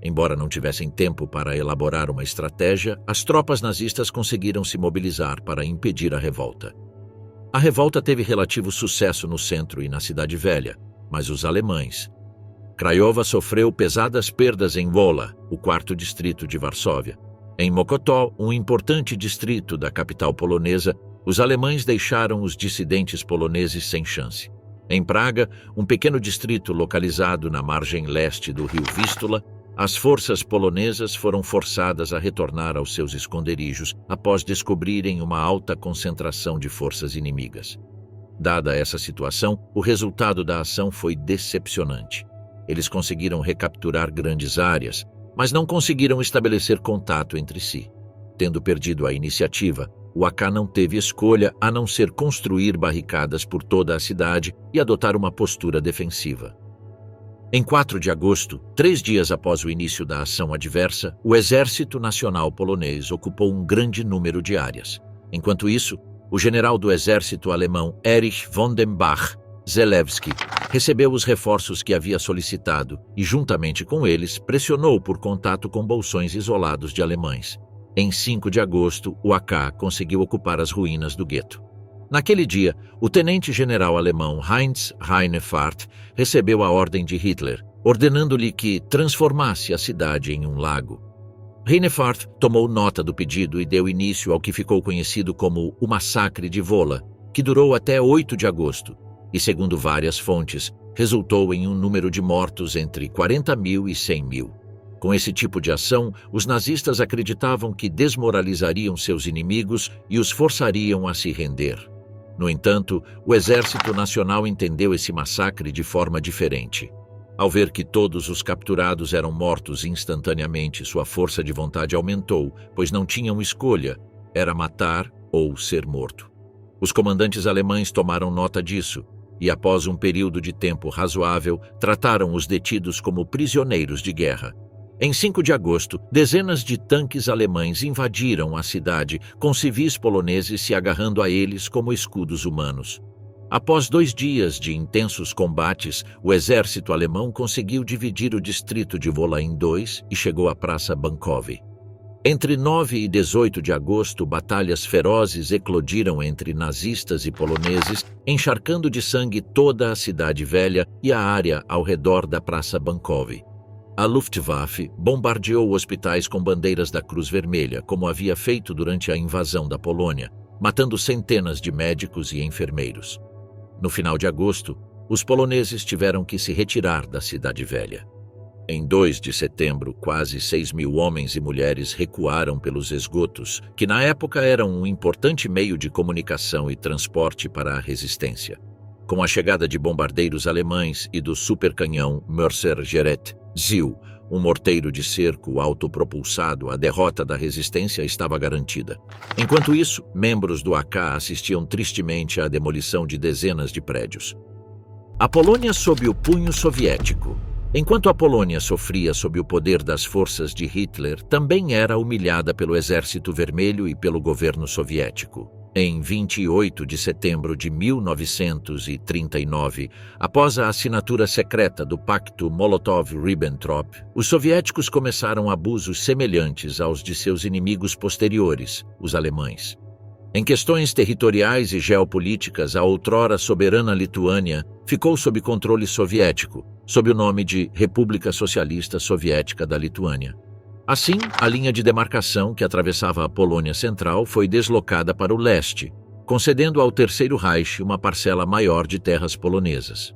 Embora não tivessem tempo para elaborar uma estratégia, as tropas nazistas conseguiram se mobilizar para impedir a revolta. A revolta teve relativo sucesso no centro e na Cidade Velha, mas os alemães. Krajowa sofreu pesadas perdas em Wola, o 4º distrito de Varsóvia. Em Mokotów, um importante distrito da capital polonesa, os alemães deixaram os dissidentes poloneses sem chance. Em Praga, um pequeno distrito localizado na margem leste do rio Vístula, as forças polonesas foram forçadas a retornar aos seus esconderijos após descobrirem uma alta concentração de forças inimigas. Dada essa situação, o resultado da ação foi decepcionante. Eles conseguiram recapturar grandes áreas, mas não conseguiram estabelecer contato entre si. Tendo perdido a iniciativa, o AK não teve escolha a não ser construir barricadas por toda a cidade e adotar uma postura defensiva. Em 4 de agosto, 3 dias após o início da ação adversa, o Exército Nacional Polonês ocupou um grande número de áreas. Enquanto isso, o general do exército alemão Erich von dem Bach Zelewski recebeu os reforços que havia solicitado e, juntamente com eles, pressionou por contato com bolsões isolados de alemães. Em 5 de agosto, o AK conseguiu ocupar as ruínas do gueto. Naquele dia, o tenente-general alemão Heinz Reinfeldt recebeu a ordem de Hitler, ordenando-lhe que transformasse a cidade em um lago. Reinfeldt tomou nota do pedido e deu início ao que ficou conhecido como o Massacre de Wola, que durou até 8 de agosto, e, segundo várias fontes, resultou em um número de mortos entre 40.000 e 100.000. Com esse tipo de ação, os nazistas acreditavam que desmoralizariam seus inimigos e os forçariam a se render. No entanto, o Exército Nacional entendeu esse massacre de forma diferente. Ao ver que todos os capturados eram mortos instantaneamente, sua força de vontade aumentou, pois não tinham escolha, era matar ou ser morto. Os comandantes alemães tomaram nota disso e, após um período de tempo razoável, trataram os detidos como prisioneiros de guerra. Em 5 de agosto, dezenas de tanques alemães invadiram a cidade, com civis poloneses se agarrando a eles como escudos humanos. Após 2 dias de intensos combates, o exército alemão conseguiu dividir o distrito de Wola em 2 e chegou à Praça Bankowy. Entre 9 e 18 de agosto, batalhas ferozes eclodiram entre nazistas e poloneses, encharcando de sangue toda a cidade velha e a área ao redor da Praça Bankowy. A Luftwaffe bombardeou hospitais com bandeiras da Cruz Vermelha, como havia feito durante a invasão da Polônia, matando centenas de médicos e enfermeiros. No final de agosto, os poloneses tiveram que se retirar da Cidade Velha. Em 2 de setembro, quase 6.000 homens e mulheres recuaram pelos esgotos, que na época eram um importante meio de comunicação e transporte para a resistência. Com a chegada de bombardeiros alemães e do supercanhão Mörser-Gerät Ziel, um morteiro de cerco autopropulsado, a derrota da resistência estava garantida. Enquanto isso, membros do AK assistiam tristemente à demolição de dezenas de prédios. A Polônia sob o punho soviético. Enquanto a Polônia sofria sob o poder das forças de Hitler, também era humilhada pelo Exército Vermelho e pelo governo soviético. Em 28 de setembro de 1939, após a assinatura secreta do Pacto Molotov-Ribbentrop, os soviéticos começaram abusos semelhantes aos de seus inimigos posteriores, os alemães. Em questões territoriais e geopolíticas, a outrora soberana Lituânia ficou sob controle soviético, sob o nome de República Socialista Soviética da Lituânia. Assim, a linha de demarcação que atravessava a Polônia Central foi deslocada para o leste, concedendo ao Terceiro Reich uma parcela maior de terras polonesas.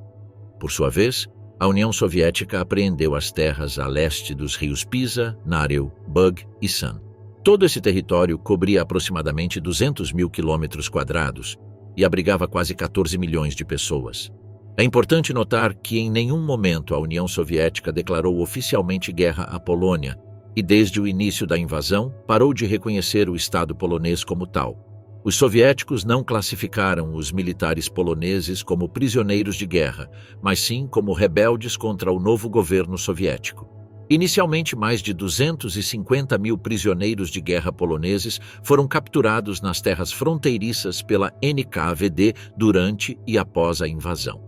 Por sua vez, a União Soviética apreendeu as terras a leste dos rios Pisa, Narew, Bug e San. Todo esse território cobria aproximadamente 200.000 quilômetros quadrados e abrigava quase 14 milhões de pessoas. É importante notar que em nenhum momento a União Soviética declarou oficialmente guerra à Polônia, e desde o início da invasão, parou de reconhecer o Estado polonês como tal. Os soviéticos não classificaram os militares poloneses como prisioneiros de guerra, mas sim como rebeldes contra o novo governo soviético. Inicialmente, mais de 250.000 prisioneiros de guerra poloneses foram capturados nas terras fronteiriças pela NKVD durante e após a invasão.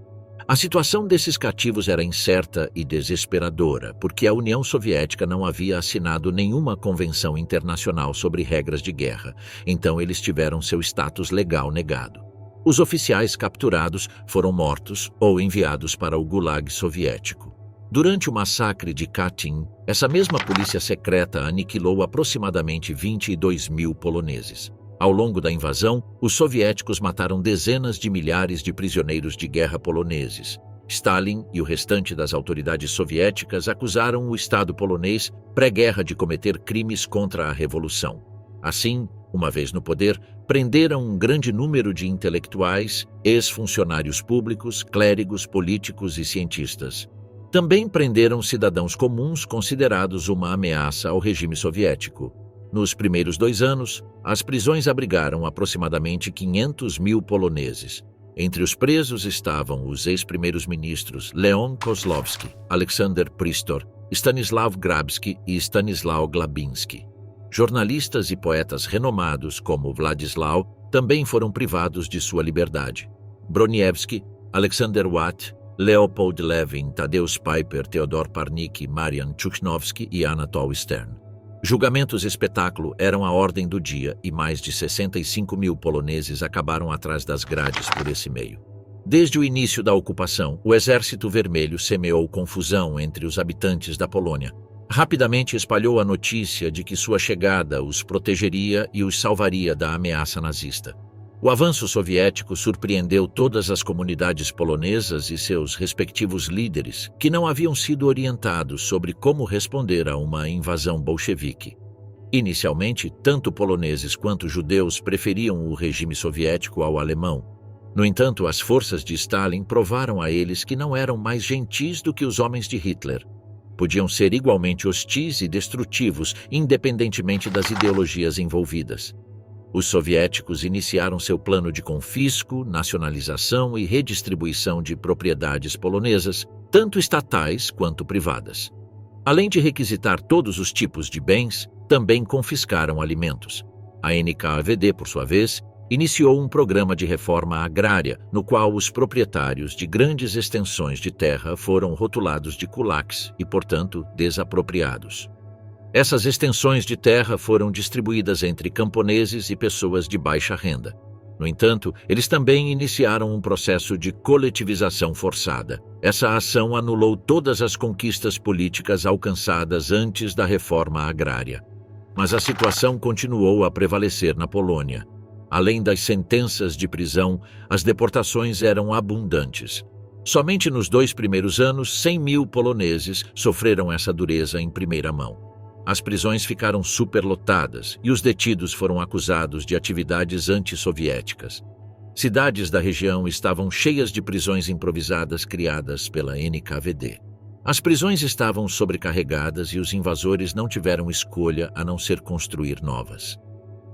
A situação desses cativos era incerta e desesperadora, porque a União Soviética não havia assinado nenhuma convenção internacional sobre regras de guerra, então eles tiveram seu status legal negado. Os oficiais capturados foram mortos ou enviados para o Gulag soviético. Durante o massacre de Katyn, essa mesma polícia secreta aniquilou aproximadamente 22 mil poloneses. Ao longo da invasão, os soviéticos mataram dezenas de milhares de prisioneiros de guerra poloneses. Stalin e o restante das autoridades soviéticas acusaram o Estado polonês pré-guerra de cometer crimes contra a revolução. Assim, uma vez no poder, prenderam um grande número de intelectuais, ex-funcionários públicos, clérigos, políticos e cientistas. Também prenderam cidadãos comuns considerados uma ameaça ao regime soviético. Nos primeiros 2 anos, as prisões abrigaram aproximadamente 500 mil poloneses. Entre os presos estavam os ex-primeiros ministros Leon Kozlowski, Aleksander Pristor, Stanisław Grabski e Stanisław Glabinski. Jornalistas e poetas renomados como Władysław também foram privados de sua liberdade. Broniewski, Alexander Watt, Leopold Levin, Tadeusz Piper, Theodor Parnik, Marian Tchuknovsky e Anatol Stern. Julgamentos espetáculo eram a ordem do dia e mais de 65 mil poloneses acabaram atrás das grades por esse meio. Desde o início da ocupação, o Exército Vermelho semeou confusão entre os habitantes da Polônia. Rapidamente espalhou a notícia de que sua chegada os protegeria e os salvaria da ameaça nazista. O avanço soviético surpreendeu todas as comunidades polonesas e seus respectivos líderes, que não haviam sido orientados sobre como responder a uma invasão bolchevique. Inicialmente, tanto poloneses quanto judeus preferiam o regime soviético ao alemão. No entanto, as forças de Stalin provaram a eles que não eram mais gentis do que os homens de Hitler. Podiam ser igualmente hostis e destrutivos, independentemente das ideologias envolvidas. Os soviéticos iniciaram seu plano de confisco, nacionalização e redistribuição de propriedades polonesas, tanto estatais quanto privadas. Além de requisitar todos os tipos de bens, também confiscaram alimentos. A NKVD, por sua vez, iniciou um programa de reforma agrária, no qual os proprietários de grandes extensões de terra foram rotulados de kulaks e, portanto, desapropriados. Essas extensões de terra foram distribuídas entre camponeses e pessoas de baixa renda. No entanto, eles também iniciaram um processo de coletivização forçada. Essa ação anulou todas as conquistas políticas alcançadas antes da reforma agrária. Mas a situação continuou a prevalecer na Polônia. Além das sentenças de prisão, as deportações eram abundantes. Somente nos 2 primeiros anos, 100 mil poloneses sofreram essa dureza em primeira mão. As prisões ficaram superlotadas e os detidos foram acusados de atividades antissoviéticas. Cidades da região estavam cheias de prisões improvisadas criadas pela NKVD. As prisões estavam sobrecarregadas e os invasores não tiveram escolha a não ser construir novas.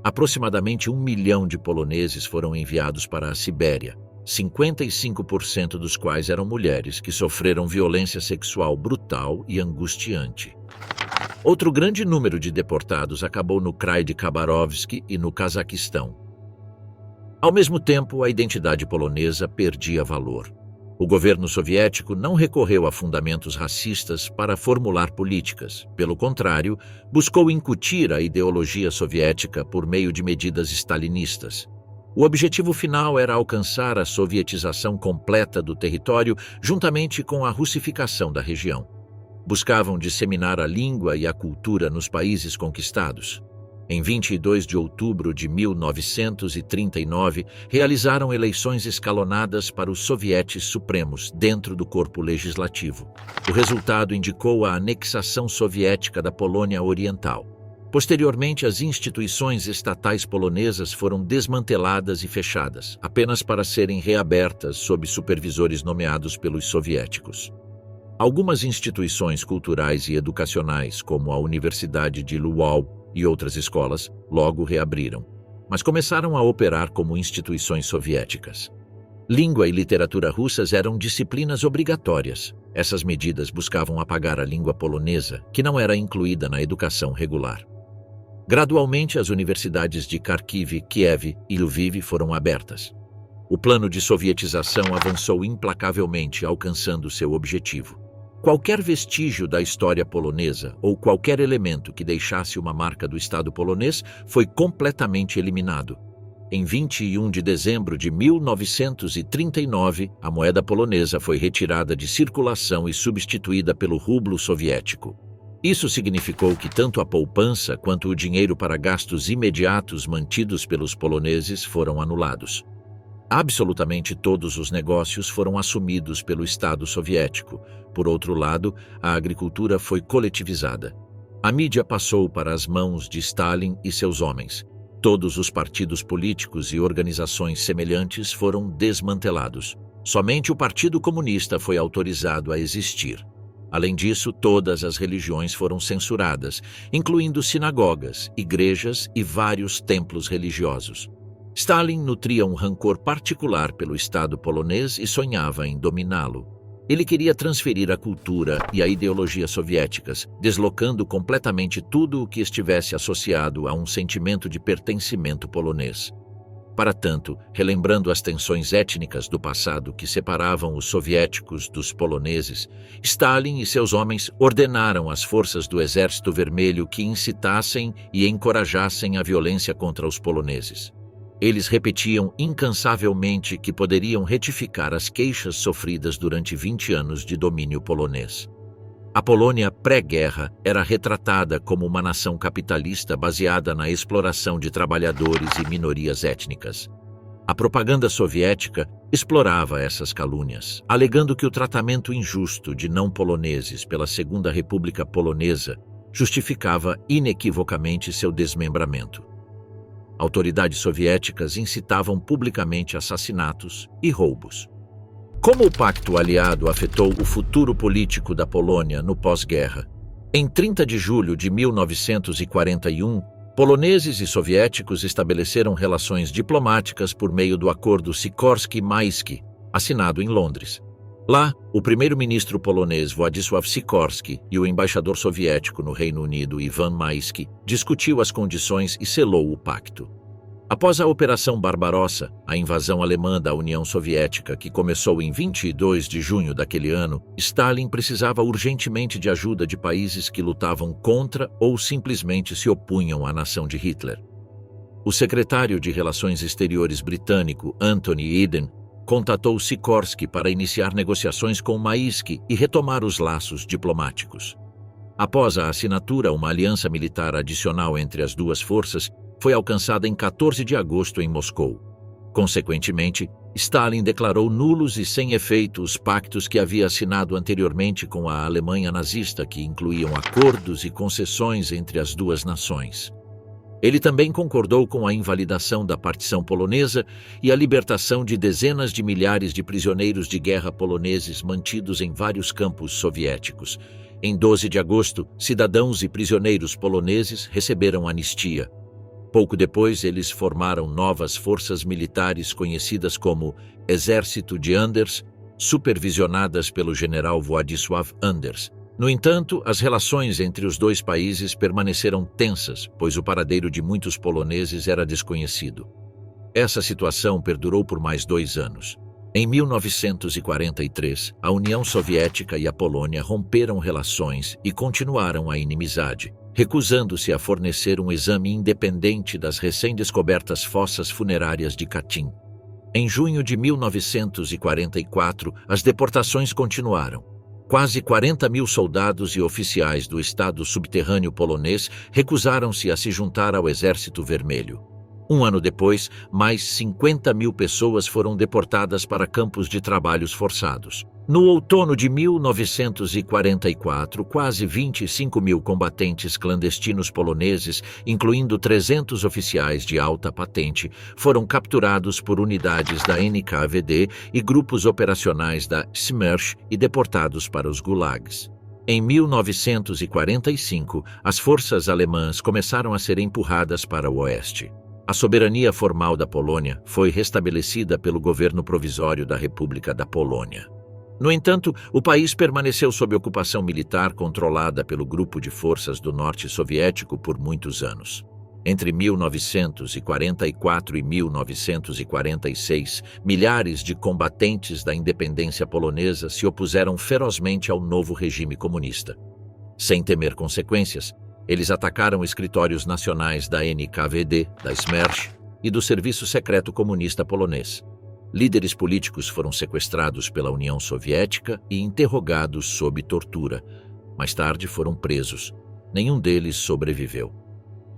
Aproximadamente 1 milhão de poloneses foram enviados para a Sibéria, 55% dos quais eram mulheres que sofreram violência sexual brutal e angustiante. Outro grande número de deportados acabou no Krai de Khabarovsk e no Cazaquistão. Ao mesmo tempo, a identidade polonesa perdia valor. O governo soviético não recorreu a fundamentos racistas para formular políticas. Pelo contrário, buscou incutir a ideologia soviética por meio de medidas stalinistas. O objetivo final era alcançar a sovietização completa do território juntamente com a russificação da região. Buscavam disseminar a língua e a cultura nos países conquistados. Em 22 de outubro de 1939, realizaram eleições escalonadas para os sovietes supremos dentro do corpo legislativo. O resultado indicou a anexação soviética da Polônia Oriental. Posteriormente, as instituições estatais polonesas foram desmanteladas e fechadas, apenas para serem reabertas sob supervisores nomeados pelos soviéticos. Algumas instituições culturais e educacionais, como a Universidade de Lwów e outras escolas, logo reabriram, mas começaram a operar como instituições soviéticas. Língua e literatura russas eram disciplinas obrigatórias. Essas medidas buscavam apagar a língua polonesa, que não era incluída na educação regular. Gradualmente, as universidades de Kharkiv, Kiev e Lviv foram abertas. O plano de sovietização avançou implacavelmente, alcançando seu objetivo. Qualquer vestígio da história polonesa ou qualquer elemento que deixasse uma marca do Estado polonês foi completamente eliminado. em 21 de dezembro de 1939, a moeda polonesa foi retirada de circulação e substituída pelo rublo soviético. Isso significou que tanto a poupança quanto o dinheiro para gastos imediatos mantidos pelos poloneses foram anulados. Absolutamente todos os negócios foram assumidos pelo Estado soviético. Por outro lado, a agricultura foi coletivizada. A mídia passou para as mãos de Stalin e seus homens. Todos os partidos políticos e organizações semelhantes foram desmantelados. Somente o Partido Comunista foi autorizado a existir. Além disso, todas as religiões foram censuradas, incluindo sinagogas, igrejas e vários templos religiosos. Stalin nutria um rancor particular pelo Estado polonês e sonhava em dominá-lo. Ele queria transferir a cultura e a ideologia soviéticas, deslocando completamente tudo o que estivesse associado a um sentimento de pertencimento polonês. Para tanto, relembrando as tensões étnicas do passado que separavam os soviéticos dos poloneses, Stalin e seus homens ordenaram às forças do Exército Vermelho que incitassem e encorajassem a violência contra os poloneses. Eles repetiam incansavelmente que poderiam retificar as queixas sofridas durante 20 anos de domínio polonês. A Polônia pré-guerra era retratada como uma nação capitalista baseada na exploração de trabalhadores e minorias étnicas. A propaganda soviética explorava essas calúnias, alegando que o tratamento injusto de não-poloneses pela Segunda República Polonesa justificava inequivocamente seu desmembramento. Autoridades soviéticas incitavam publicamente assassinatos e roubos. Como o pacto aliado afetou o futuro político da Polônia no pós-guerra? Em 30 de julho de 1941, poloneses e soviéticos estabeleceram relações diplomáticas por meio do Acordo Sikorski-Maïski, assinado em Londres. Lá, o primeiro-ministro polonês Władysław Sikorski e o embaixador soviético no Reino Unido Ivan Maïski discutiu as condições e selou o pacto. Após a Operação Barbarossa, a invasão alemã da União Soviética, que começou em 22 de junho daquele ano, Stalin precisava urgentemente de ajuda de países que lutavam contra ou simplesmente se opunham à nação de Hitler. O secretário de Relações Exteriores britânico Anthony Eden contatou Sikorski para iniciar negociações com Maïski e retomar os laços diplomáticos. Após a assinatura, uma aliança militar adicional entre as duas forças foi alcançada em 14 de agosto em Moscou. Consequentemente, Stalin declarou nulos e sem efeito os pactos que havia assinado anteriormente com a Alemanha nazista, que incluíam acordos e concessões entre as duas nações. Ele também concordou com a invalidação da partição polonesa e a libertação de dezenas de milhares de prisioneiros de guerra poloneses mantidos em vários campos soviéticos. Em 12 de agosto, cidadãos e prisioneiros poloneses receberam anistia. Pouco depois, eles formaram novas forças militares conhecidas como Exército de Anders, supervisionadas pelo general Władysław Anders. No entanto, as relações entre os dois países permaneceram tensas, pois o paradeiro de muitos poloneses era desconhecido. Essa situação perdurou por mais 2 anos. Em 1943, a União Soviética e a Polônia romperam relações e continuaram a inimizade, recusando-se a fornecer um exame independente das recém-descobertas fossas funerárias de Katyn. Em junho de 1944, as deportações continuaram. Quase 40 mil soldados e oficiais do Estado subterrâneo polonês recusaram-se a se juntar ao Exército Vermelho. Um ano depois, mais 50 mil pessoas foram deportadas para campos de trabalhos forçados. No outono de 1944, quase 25 mil combatentes clandestinos poloneses, incluindo 300 oficiais de alta patente, foram capturados por unidades da NKVD e grupos operacionais da Smersh e deportados para os gulags. Em 1945, as forças alemãs começaram a ser empurradas para o oeste. A soberania formal da Polônia foi restabelecida pelo governo provisório da República da Polônia. No entanto, o país permaneceu sob ocupação militar controlada pelo Grupo de Forças do Norte Soviético por muitos anos. Entre 1944 e 1946, milhares de combatentes da independência polonesa se opuseram ferozmente ao novo regime comunista. Sem temer consequências, eles atacaram escritórios nacionais da NKVD, da Smersh, e do Serviço Secreto Comunista Polonês. Líderes políticos foram sequestrados pela União Soviética e interrogados sob tortura. Mais tarde foram presos. Nenhum deles sobreviveu.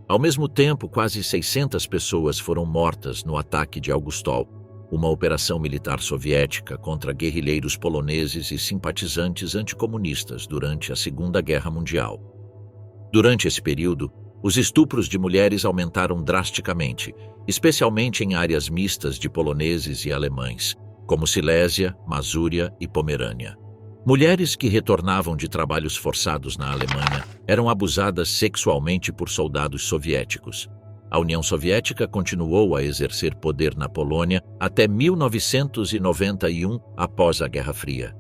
Ao mesmo tempo, quase 600 pessoas foram mortas no ataque de Augustol, uma operação militar soviética contra guerrilheiros poloneses e simpatizantes anticomunistas durante a Segunda Guerra Mundial. Durante esse período, os estupros de mulheres aumentaram drasticamente, especialmente em áreas mistas de poloneses e alemães, como Silésia, Masúria e Pomerânia. Mulheres que retornavam de trabalhos forçados na Alemanha eram abusadas sexualmente por soldados soviéticos. A União Soviética continuou a exercer poder na Polônia até 1991, após a Guerra Fria.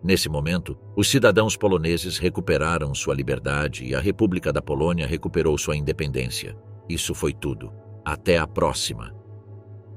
Nesse momento, os cidadãos poloneses recuperaram sua liberdade e a República da Polônia recuperou sua independência. Isso foi tudo. Até a próxima!